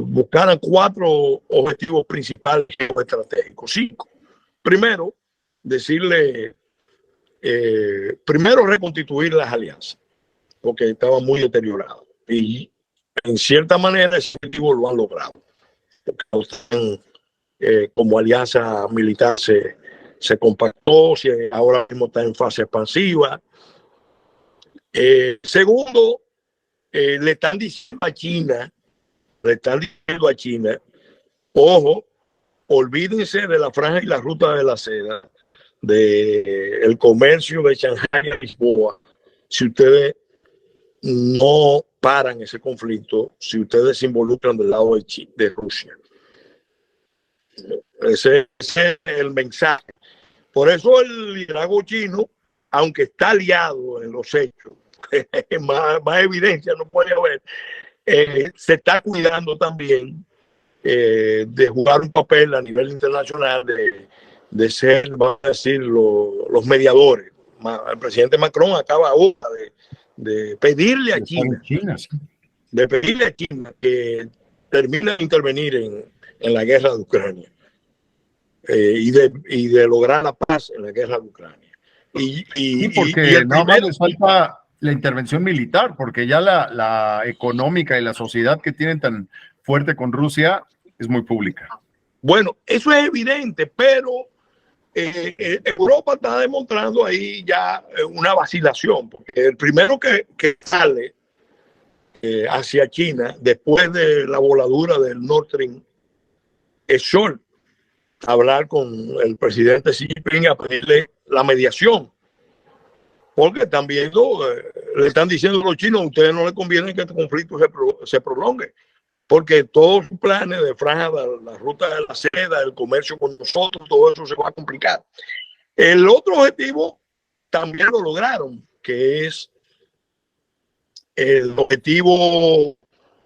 buscaran 4 objetivos principales estratégicos, 5. Primero, decirle, primero reconstituir las alianzas, porque estaba muy deteriorado. Y en cierta manera ese objetivo lo han logrado. Porque como alianza militar se compactó, ahora mismo está en fase expansiva. Segundo, le están diciendo a China, ojo, olvídense de la franja y la ruta de la seda, del comercio de Shanghái y Lisboa, si ustedes no paran ese conflicto, si ustedes se involucran del lado de Rusia. Ese es el mensaje. Por eso el liderazgo chino, aunque está aliado en los hechos, más evidencia no puede haber, se está cuidando también de jugar un papel a nivel internacional, de ser, vamos a decir, los mediadores. El presidente Macron acaba ahora de pedirle a China, que termine de intervenir en la guerra de Ucrania y de lograr la paz en la guerra de Ucrania. Sí, porque nada más les falta la intervención militar, porque ya la económica y la sociedad que tienen tan fuerte con Rusia es muy pública. Bueno, eso es evidente, pero Europa está demostrando ahí ya una vacilación, porque el primero que sale hacia China después de la voladura del Nord Stream es Scholz, hablar con el presidente Xi Jinping a pedirle la mediación, porque están viendo, le están diciendo a los chinos, a ustedes no les conviene que este conflicto se prolongue, porque todos sus planes de franja, la ruta de la seda, el comercio con nosotros, todo eso se va a complicar. El otro objetivo también lo lograron, que es el objetivo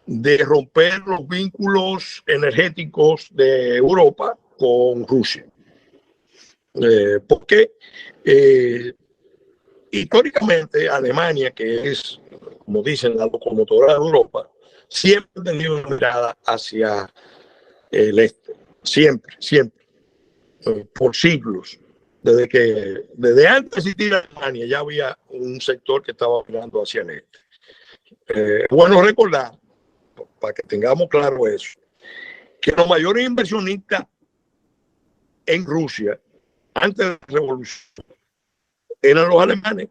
de romper los vínculos energéticos de Europa con Rusia. Porque históricamente Alemania, que es, como dicen, la locomotora de Europa, siempre ha tenido una mirada hacia el este, siempre, por siglos. Desde antes de existir Alemania ya había un sector que estaba mirando hacia el este. Bueno recordar, para que tengamos claro eso, que los mayores inversionistas en Rusia antes de la revolución eran los alemanes.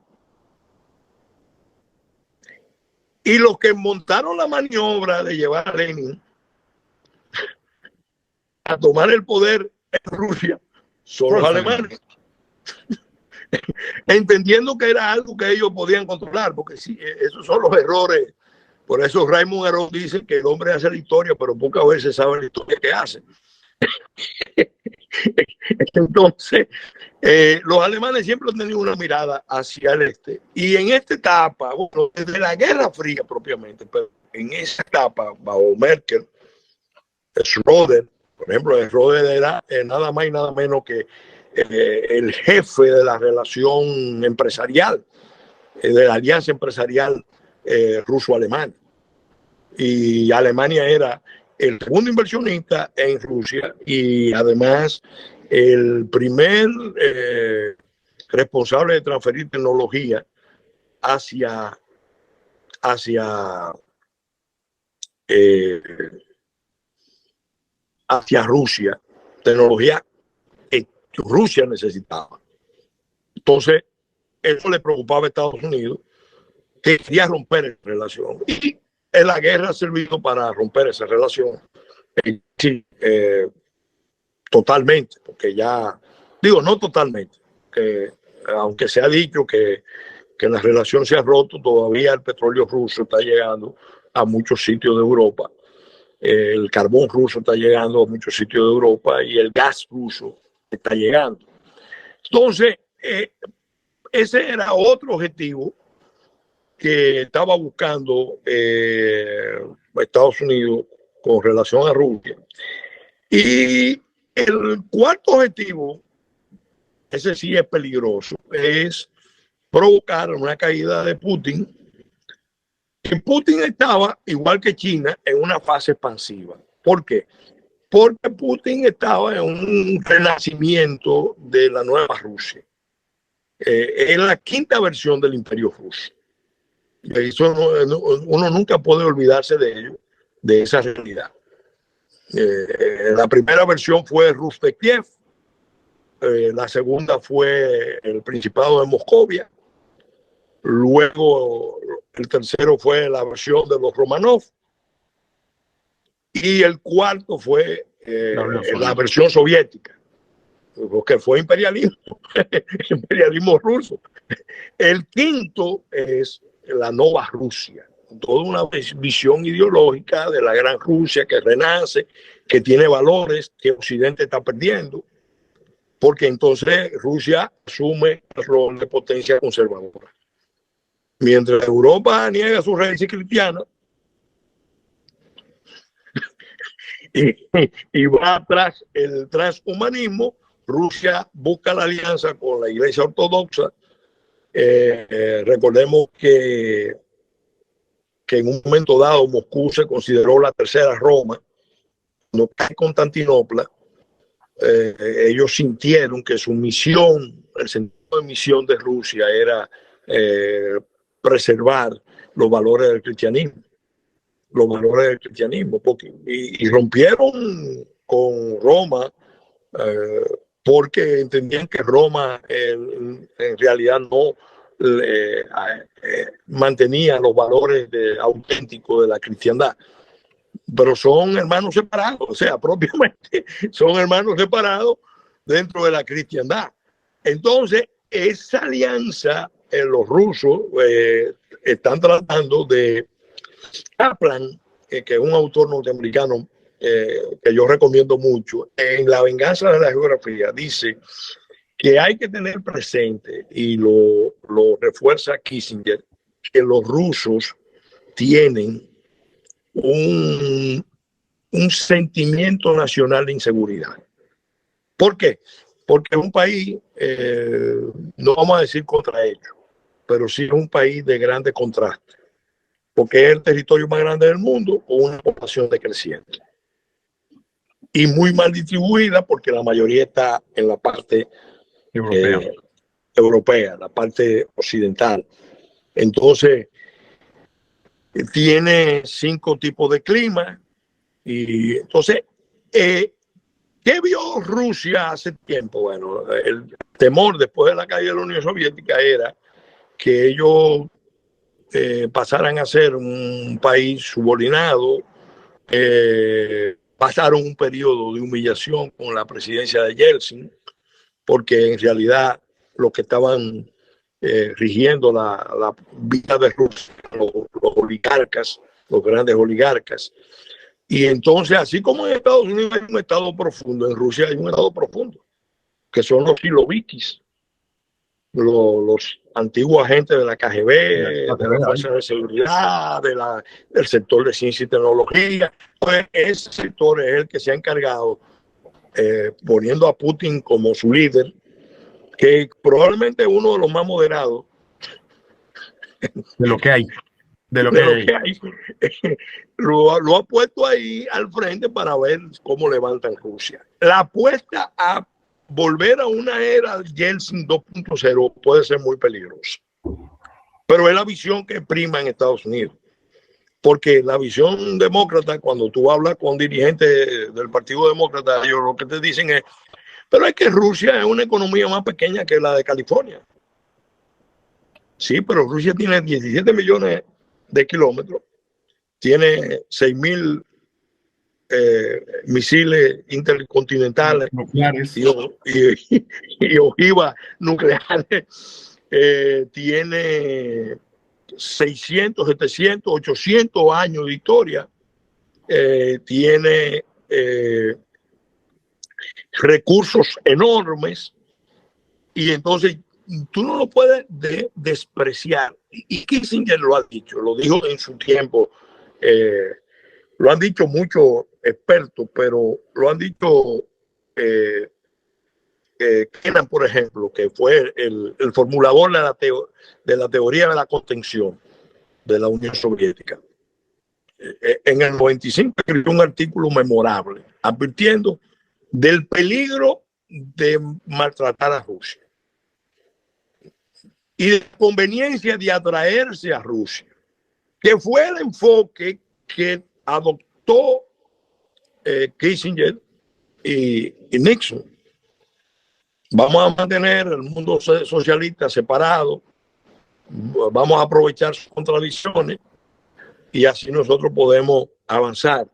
Y los que montaron la maniobra de llevar a Lenin a tomar el poder en Rusia son los alemanes. Entendiendo que era algo que ellos podían controlar, porque sí, esos son los errores. Por eso Raymond Aron dice que el hombre hace la historia, pero pocas veces sabe la historia que hace. Entonces, los alemanes siempre han tenido una mirada hacia el este. Y en esta etapa, bueno, desde la Guerra Fría propiamente, pero en esa etapa, bajo Merkel, Schröder, por ejemplo, Schröder era nada más y nada menos que el jefe de la relación empresarial, de la alianza empresarial ruso-alemana. Y Alemania era el segundo inversionista en Rusia y además el primer responsable de transferir tecnología hacia Rusia, tecnología que Rusia necesitaba. Entonces, eso le preocupaba a Estados Unidos, que quería romper esa relación. Y la guerra ha servido para romper esa relación. Sí, totalmente, porque ya, digo, no totalmente, que aunque se ha dicho que la relación se ha roto, todavía el petróleo ruso está llegando a muchos sitios de Europa, el carbón ruso está llegando a muchos sitios de Europa y el gas ruso está llegando. Entonces, ese era otro objetivo que estaba buscando Estados Unidos con relación a Rusia. Y el cuarto objetivo, ese sí es peligroso, es provocar una caída de Putin. Y Putin estaba, igual que China, en una fase expansiva. ¿Por qué? Porque Putin estaba en un renacimiento de la nueva Rusia. Es la quinta versión del Imperio Ruso. Eso uno nunca puede olvidarse de ello, de esa realidad. La primera versión fue Rus de Kiev, la segunda fue el Principado de Moscovia, luego el tercero fue la versión de los Romanov y el cuarto fue la versión soviética, que fue imperialismo, imperialismo ruso. El quinto es la Nova Rusia, toda una visión ideológica de la gran Rusia que renace, que tiene valores que Occidente está perdiendo, porque entonces Rusia asume el rol de potencia conservadora. Mientras Europa niega sus raíces cristianas y va tras el transhumanismo, Rusia busca la alianza con la Iglesia Ortodoxa. Recordemos que en un momento dado Moscú se consideró la tercera Roma, no cae Constantinopla. Ellos sintieron que su misión, el sentido de misión de Rusia era preservar los valores del cristianismo, y rompieron con Roma porque entendían que Roma en realidad no mantenía los valores auténticos de la cristiandad. Pero son hermanos separados, o sea, propiamente son hermanos separados dentro de la cristiandad. Entonces, esa alianza, los rusos están tratando de... Kaplan, que es un autor norteamericano que yo recomiendo mucho, en La venganza de la geografía, dice que hay que tener presente, y lo refuerza Kissinger, que los rusos tienen un sentimiento nacional de inseguridad. ¿Por qué? Porque es un país, no vamos a decir contrahecho, pero sí es un país de grande contraste, porque es el territorio más grande del mundo con una población decreciente y muy mal distribuida, porque la mayoría está en la parte europea, la parte occidental. Entonces, tiene 5 tipos de clima. Y entonces, ¿qué vio Rusia hace tiempo? Bueno, el temor después de la caída de la Unión Soviética era que ellos pasaran a ser un país subordinado. Pasaron un periodo de humillación con la presidencia de Yeltsin, porque en realidad los que estaban rigiendo la vida de Rusia, los oligarcas, los grandes oligarcas. Y entonces, así como en Estados Unidos hay un estado profundo, en Rusia hay un estado profundo, que son los silovikis, los antiguos agentes de la KGB, de la Fuerza de Seguridad, del sector de ciencia y tecnología. Pues ese sector es el que se ha encargado, poniendo a Putin como su líder, que probablemente es uno de los más moderados de lo que hay. Lo ha puesto ahí al frente para ver cómo levantan Rusia. La apuesta a volver a una era Yeltsin 2.0 puede ser muy peligrosa, pero es la visión que prima en Estados Unidos, porque la visión demócrata, cuando tú hablas con dirigentes del Partido Demócrata, ellos lo que te dicen es: pero es que Rusia es una economía más pequeña que la de California. Sí, pero Rusia tiene 17 millones de kilómetros, tiene 6.000 misiles intercontinentales y ojivas nucleares, tiene 600, 700, 800 años de historia, tiene recursos enormes, y entonces tú no lo puedes despreciar. Y Kissinger lo ha dicho, lo dijo en su tiempo, lo han dicho muchos expertos, pero lo han dicho Kennan, por ejemplo, que fue el formulador de la teoría de la contención de la Unión Soviética. En el 95 escribió un artículo memorable advirtiendo del peligro de maltratar a Rusia y de la conveniencia de atraerse a Rusia. que fue el enfoque que adoptó Kissinger y Nixon. Vamos a mantener el mundo socialista separado, vamos a aprovechar sus contradicciones y así nosotros podemos avanzar.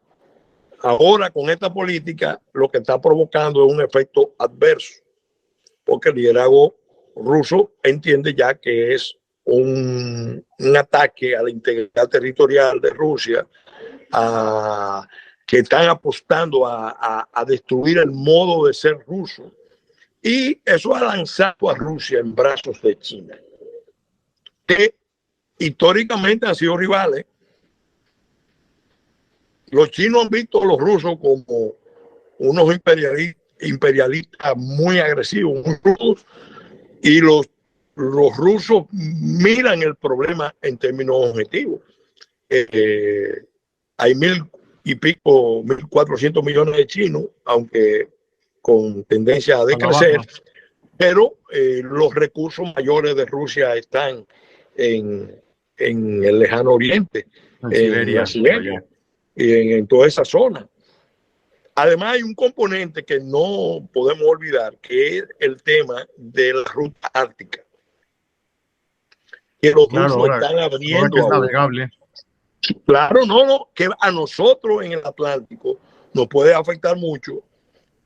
Ahora, con esta política, lo que está provocando es un efecto adverso, porque el liderazgo ruso entiende ya que es un ataque a la integridad territorial de Rusia, que están apostando a destruir el modo de ser ruso, y eso ha lanzado a Rusia en brazos de China, que históricamente han sido rivales. Los chinos han visto a los rusos como unos imperialistas muy agresivos, muy rudos, y los rusos miran el problema en términos objetivos. Hay 1.400 millones de chinos, aunque con tendencia a decrecer, pero los recursos mayores de Rusia están en el lejano oriente, en Siberia y en toda esa zona. Además hay un componente que no podemos olvidar, que es el tema de la ruta ártica, que los rusos están abriendo. Que es navegable. Claro, no, que a nosotros en el Atlántico nos puede afectar mucho,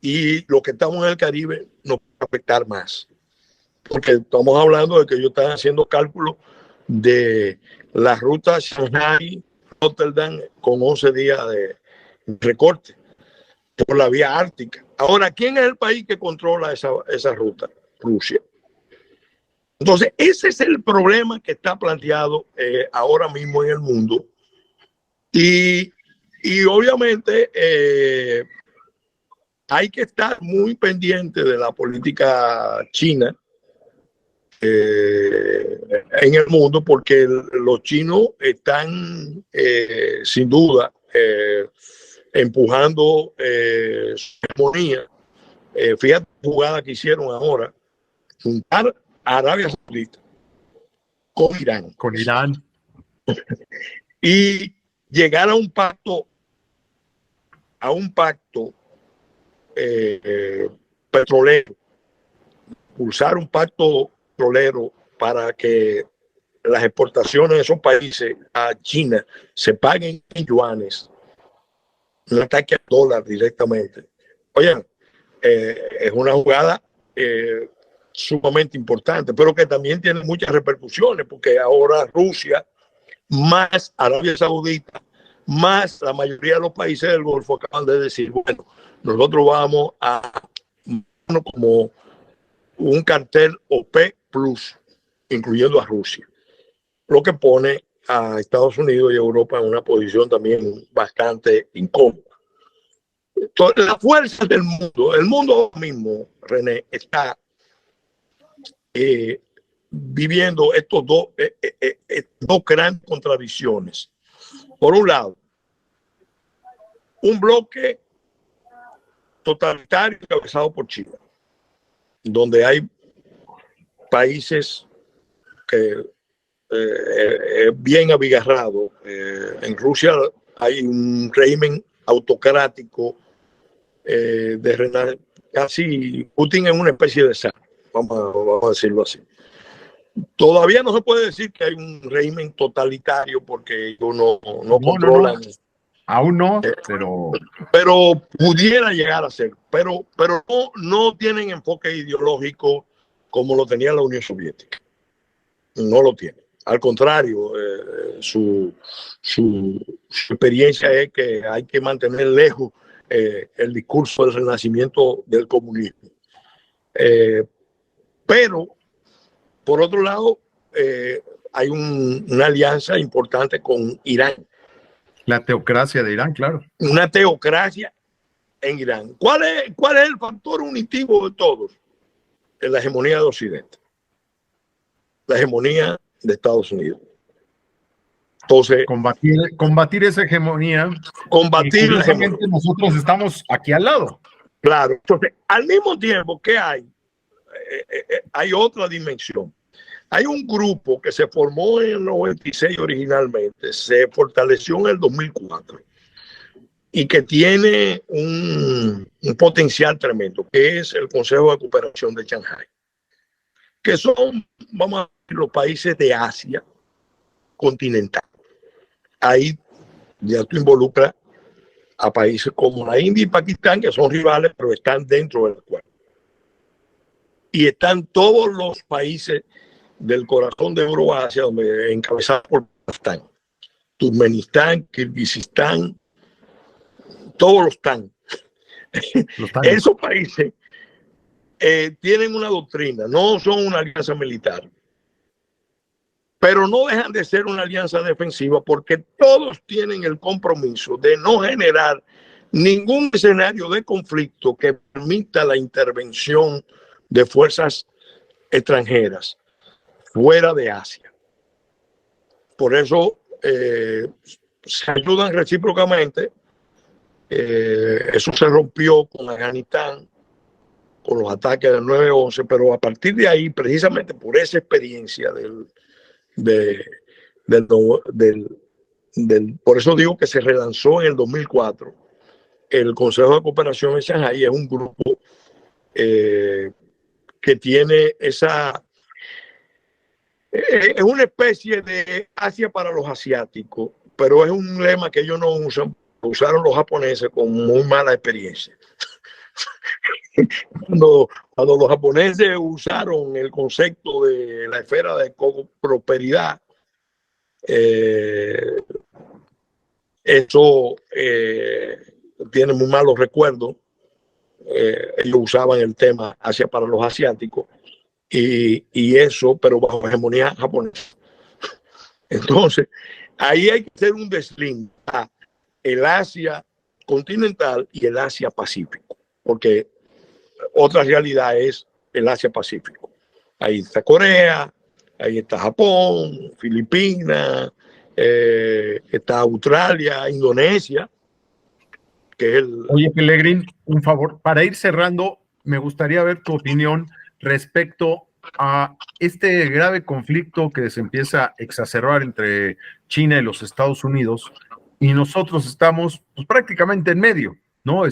y lo que estamos en el Caribe nos puede afectar más, porque estamos hablando de que ellos están haciendo cálculos de la ruta Shanghai-Rotterdam con 11 días de recorte por la vía ártica. Ahora, ¿quién es el país que controla esa ruta? Rusia. Entonces, ese es el problema que está planteado ahora mismo en el mundo. Y obviamente hay que estar muy pendiente de la política china en el mundo, porque los chinos están sin duda empujando su hegemonía. Fíjate la jugada que hicieron ahora, juntar a Arabia Saudita con Irán. Con Irán. Y llegar a un pacto petrolero, impulsar un pacto petrolero para que las exportaciones de esos países a China se paguen en yuanes, un ataque al dólar directamente. Oigan, es una jugada sumamente importante, pero que también tiene muchas repercusiones, porque ahora Rusia, más Arabia Saudita, más la mayoría de los países del Golfo acaban de decir, bueno, nosotros vamos a como un cartel OPEC Plus, incluyendo a Rusia, lo que pone a Estados Unidos y Europa en una posición también bastante incómoda. Entonces, las fuerzas del mundo, el mundo mismo, René, está viviendo estos dos grandes contradicciones. Por un lado, un bloque totalitario encabezado por China, donde hay países que bien abigarrados. En Rusia hay un régimen autocrático casi Putin es una especie de zar, vamos a decirlo así. Todavía no se puede decir que hay un régimen totalitario porque ellos no controlan. No. Aún no, pero pudiera llegar a ser, pero no tienen enfoque ideológico como lo tenía la Unión Soviética. No lo tienen. Al contrario, su experiencia es que hay que mantener lejos el discurso del renacimiento del comunismo. Pero, por otro lado, hay una alianza importante con Irán. La teocracia de Irán, claro. Una teocracia en Irán. ¿Cuál es el factor unitivo de todos? Es la hegemonía de Occidente. La hegemonía de Estados Unidos. Entonces, combatir esa hegemonía. Combatir la hegemonía. Nosotros estamos aquí al lado. Claro. Entonces, al mismo tiempo que hay otra dimensión. Hay un grupo que se formó en el 96 originalmente, se fortaleció en el 2004 y que tiene un potencial tremendo, que es el Consejo de Cooperación de Shanghái, que son, vamos a decir, los países de Asia continental. Ahí ya tú involucras a países como la India y Pakistán, que son rivales, pero están dentro del acuerdo. Y están todos los países del corazón de Euroasia, donde encabezados por Pakistán, Turkmenistán, Kirguistán, todos los están. Esos países tienen una doctrina, no son una alianza militar, pero no dejan de ser una alianza defensiva porque todos tienen el compromiso de no generar ningún escenario de conflicto que permita la intervención de fuerzas extranjeras fuera de Asia. Por eso se ayudan recíprocamente. Eso se rompió con Afganistán, con los ataques del 9/11, pero a partir de ahí, precisamente por esa experiencia por eso digo que se relanzó en el 2004 el Consejo de Cooperación de Shanghái. Es un grupo que tiene esa... Es una especie de Asia para los asiáticos, pero es un lema que ellos no usan, usaron los japoneses con muy mala experiencia. Cuando los japoneses usaron el concepto de la esfera de prosperidad, eso tiene muy malos recuerdos. Ellos usaban el tema Asia para los asiáticos y eso, pero bajo hegemonía japonesa. Entonces, ahí hay que hacer un deslinde a el Asia continental y el Asia Pacífico, porque otra realidad es el Asia Pacífico. Ahí está Corea, ahí está Japón, Filipinas, está Australia, Indonesia, que es el... Oye, Pelegrín, un favor, para ir cerrando, me gustaría ver tu opinión respecto a este grave conflicto que se empieza a exacerbar entre China y los Estados Unidos, y nosotros estamos pues, prácticamente en medio, ¿no?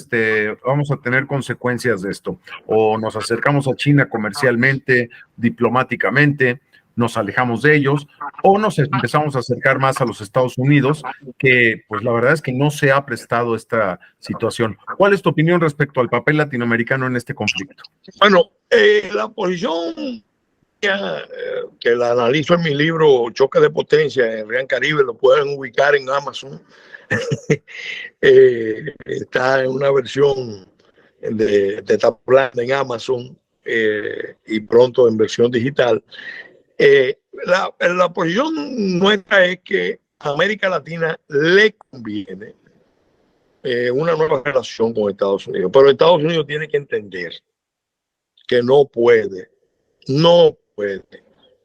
Vamos a tener consecuencias de esto. O nos acercamos a China comercialmente, diplomáticamente, nos alejamos de ellos, o nos empezamos a acercar más a los Estados Unidos, que pues la verdad es que no se ha prestado esta situación. ¿Cuál es tu opinión respecto al papel latinoamericano en este conflicto? Bueno, la posición que la analizo en mi libro Choque de Potencia en Real Caribe, lo pueden ubicar en Amazon. Está en una versión de tapa blanda en Amazon y pronto en versión digital. La posición nuestra es que a América Latina le conviene una nueva relación con Estados Unidos, pero Estados Unidos tiene que entender que no puede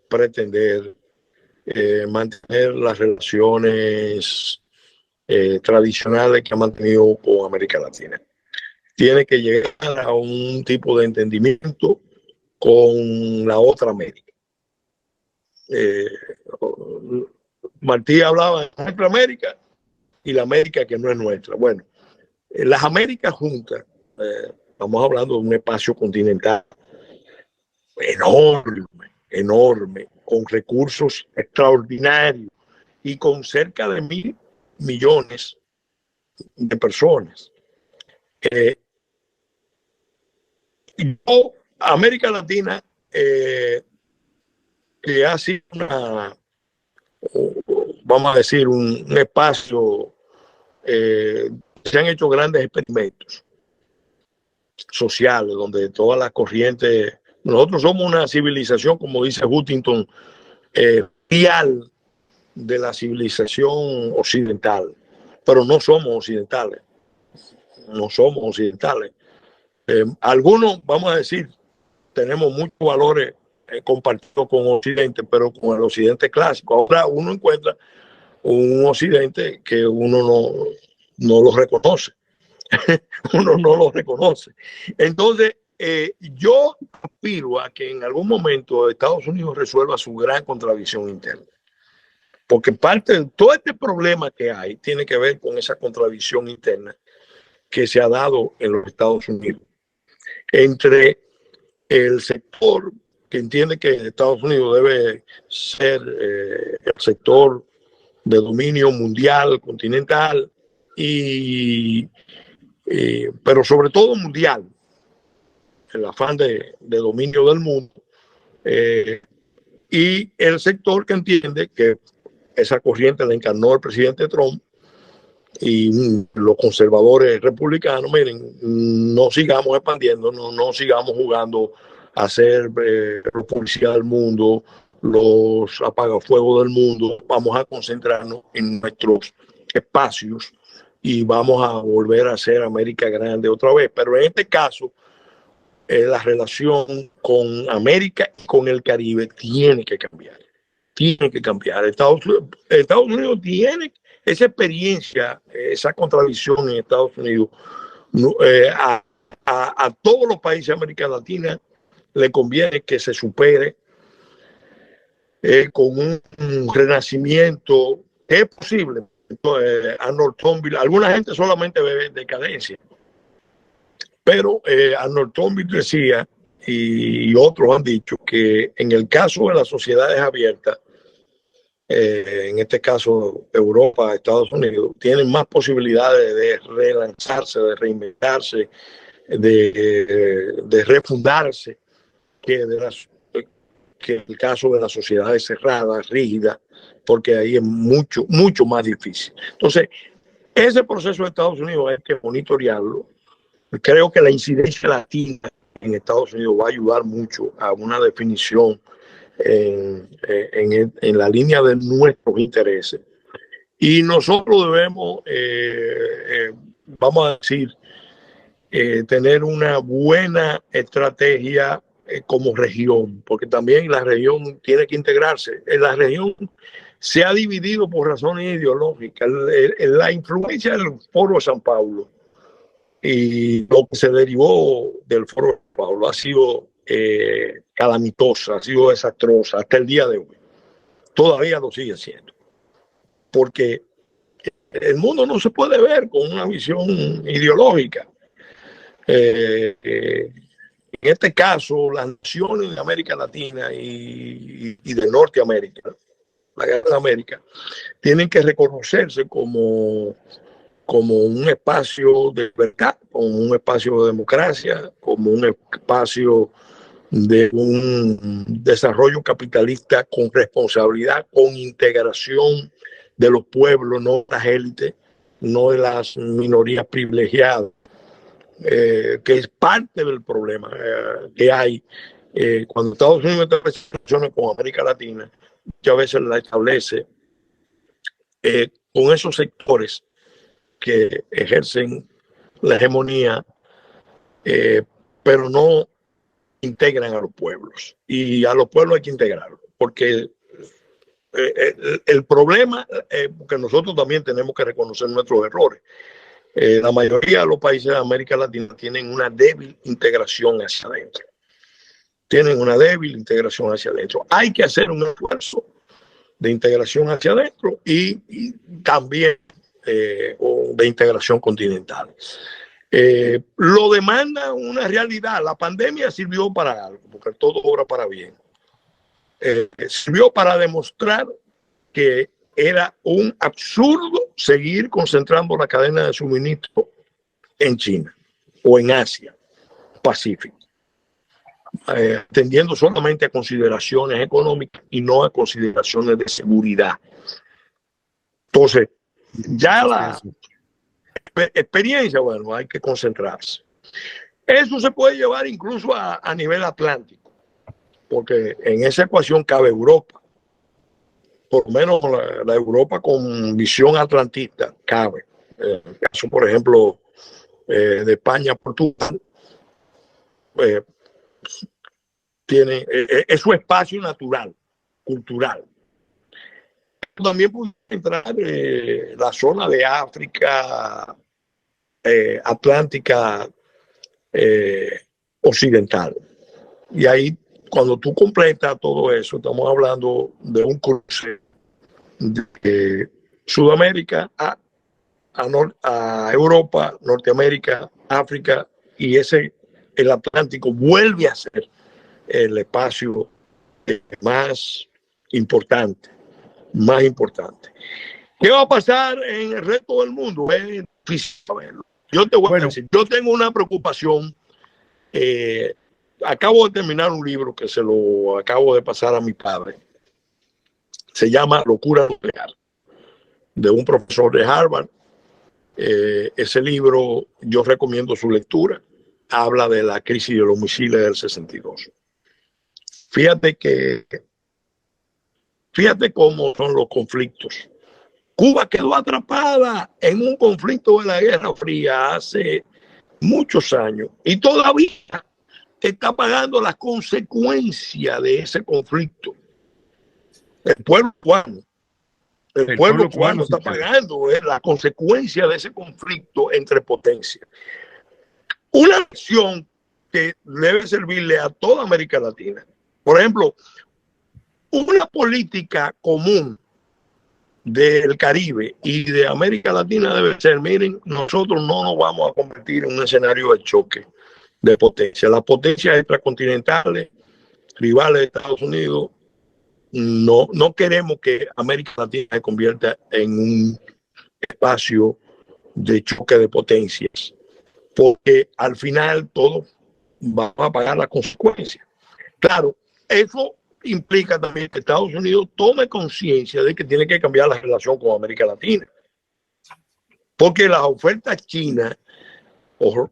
pretender mantener las relaciones tradicionales que ha mantenido con América Latina. Tiene que llegar a un tipo de entendimiento con la otra América. Martí hablaba de nuestra América y la América que no es nuestra. Bueno, las Américas juntas, estamos hablando de un espacio continental enorme, con recursos extraordinarios y con cerca de 1.000 millones de personas. América Latina que ha sido vamos a decir, un espacio, se han hecho grandes experimentos sociales donde todas las corrientes, nosotros somos una civilización, como dice Huntington, fiel de la civilización occidental, pero no somos occidentales. Algunos, vamos a decir, tenemos muchos valores compartidos con Occidente, pero con el Occidente clásico. Ahora uno encuentra un Occidente que uno no lo reconoce. Uno no lo reconoce. Entonces, yo aspiro a que en algún momento Estados Unidos resuelva su gran contradicción interna. Porque parte de todo este problema que hay tiene que ver con esa contradicción interna que se ha dado en los Estados Unidos entre el sector que entiende que Estados Unidos debe ser el sector de dominio mundial, continental, pero sobre todo mundial, el afán de dominio del mundo, y el sector que entiende que esa corriente la encarnó el presidente Trump y los conservadores republicanos. Miren, no sigamos expandiendo, no sigamos jugando a ser los policías del mundo, los apagafuegos del mundo. Vamos a concentrarnos en nuestros espacios y vamos a volver a ser América grande otra vez. Pero en este caso, la relación con América y con el Caribe tiene que cambiar. Tiene que cambiar. Estados Unidos tiene esa experiencia, esa contradicción en Estados Unidos. A todos los países de América Latina le conviene que se supere con un renacimiento. Es posible. Arnold Toynbee, alguna gente solamente ve decadencia, pero Arnold Toynbee decía, y otros han dicho, que en el caso de las sociedades abiertas, en este caso Europa, Estados Unidos, tienen más posibilidades de relanzarse, de reinventarse, de refundarse que el caso de las sociedades cerradas, rígidas, porque ahí es mucho, mucho más difícil. Entonces, ese proceso de Estados Unidos hay que monitorearlo. Creo que la incidencia latina en Estados Unidos va a ayudar mucho a una definición en la línea de nuestros intereses. Y nosotros debemos, vamos a decir, tener una buena estrategia como región, porque también la región tiene que integrarse. La región se ha dividido por razones ideológicas. La influencia del Foro de San Pablo y lo que se derivó del Foro de San Pablo ha sido calamitosa, ha sido desastrosa hasta el día de hoy. Todavía lo sigue siendo. Porque el mundo no se puede ver con una visión ideológica. En este caso, las naciones de América Latina y de Norteamérica, la Gran América, tienen que reconocerse como un espacio de libertad, como un espacio de democracia, como un espacio de un desarrollo capitalista con responsabilidad, con integración de los pueblos, no de las élites, no de las minorías privilegiadas, que es parte del problema que hay cuando Estados Unidos establece relaciones con América Latina. Muchas veces la establece con esos sectores que ejercen la hegemonía, pero no integran a los pueblos. Y a los pueblos hay que integrarlos, porque el problema, porque nosotros también tenemos que reconocer nuestros errores. La mayoría de los países de América Latina tienen una débil integración hacia adentro. Tienen una débil integración hacia adentro. Hay que hacer un esfuerzo de integración hacia adentro y también de integración continental. Lo demanda una realidad. La pandemia sirvió para algo, porque todo obra para bien. Sirvió para demostrar que era un absurdo seguir concentrando la cadena de suministro en China o en Asia Pacífico, atendiendo solamente a consideraciones económicas y no a consideraciones de seguridad. Entonces, ya la experiencia, bueno, hay que concentrarse. Eso se puede llevar incluso a nivel atlántico, porque en esa ecuación cabe Europa. Por lo menos la Europa con visión atlantista cabe. En el caso, por ejemplo, de España, Portugal, tiene es su espacio natural, cultural. También puede entrar la zona de África, Atlántica, occidental. Y ahí, cuando tú completas todo eso, estamos hablando de un cruce de Sudamérica a Europa, Norteamérica, África, y el Atlántico vuelve a ser el espacio más importante. ¿Qué va a pasar en el resto del mundo? Es difícil saberlo. Yo te voy a decir, yo tengo una preocupación. Acabo de terminar un libro que se lo acabo de pasar a mi padre. Se llama Locura Nuclear, de un profesor de Harvard. Ese libro yo recomiendo su lectura. Habla de la crisis de los misiles del 62. Fíjate cómo son los conflictos. Cuba quedó atrapada en un conflicto de la Guerra Fría hace muchos años y todavía está pagando las consecuencias de ese conflicto. El pueblo cubano. El pueblo cubano está pagando la consecuencia de ese conflicto entre potencias. Una acción que debe servirle a toda América Latina. Por ejemplo, una política común del Caribe y de América Latina debe ser, miren, nosotros no nos vamos a convertir en un escenario de choque de potencia. Las potencias extracontinentales, rivales de Estados Unidos, no queremos que América Latina se convierta en un espacio de choque de potencias, porque al final todo va a pagar las consecuencias. Claro, eso implica también que Estados Unidos tome conciencia de que tiene que cambiar la relación con América Latina, porque las ofertas chinas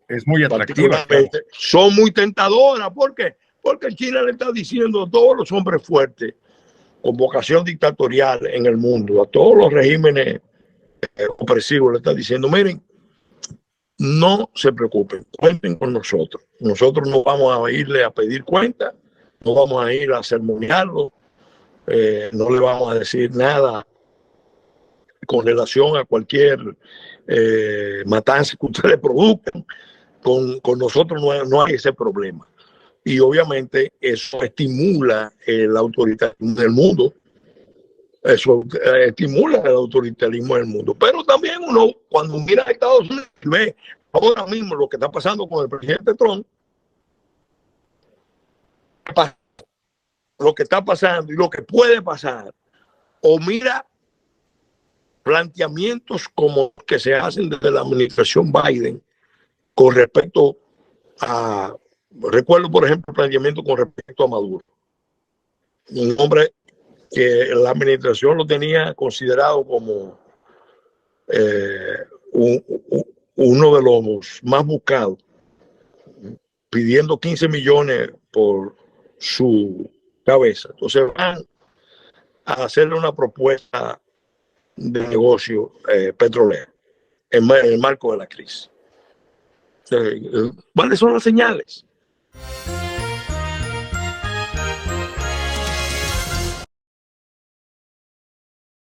es muy atractiva, son muy tentadoras. ¿Por qué? Porque China le está diciendo a todos los hombres fuertes con vocación dictatorial en el mundo, a todos los regímenes opresivos, le está diciendo, miren, no se preocupen, cuenten con nosotros. Nosotros no vamos a irle a pedir cuentas, no vamos a ir a sermonearlo, no le vamos a decir nada con relación a cualquier matanza que ustedes produzcan. Con nosotros no hay ese problema. Y obviamente eso estimula el autoritarismo del mundo. Eso estimula el autoritarismo del mundo. Pero también uno, cuando mira a Estados Unidos, ve ahora mismo lo que está pasando con el presidente Trump, lo que está pasando y lo que puede pasar, o mira planteamientos como que se hacen desde la administración Biden con respecto a, recuerdo por ejemplo, el planteamiento con respecto a Maduro, un hombre que la administración lo tenía considerado como uno de los más buscados, pidiendo 15 millones por su cabeza. Entonces van a hacerle una propuesta de negocio petrolero en el marco de la crisis. ¿Cuáles son las señales?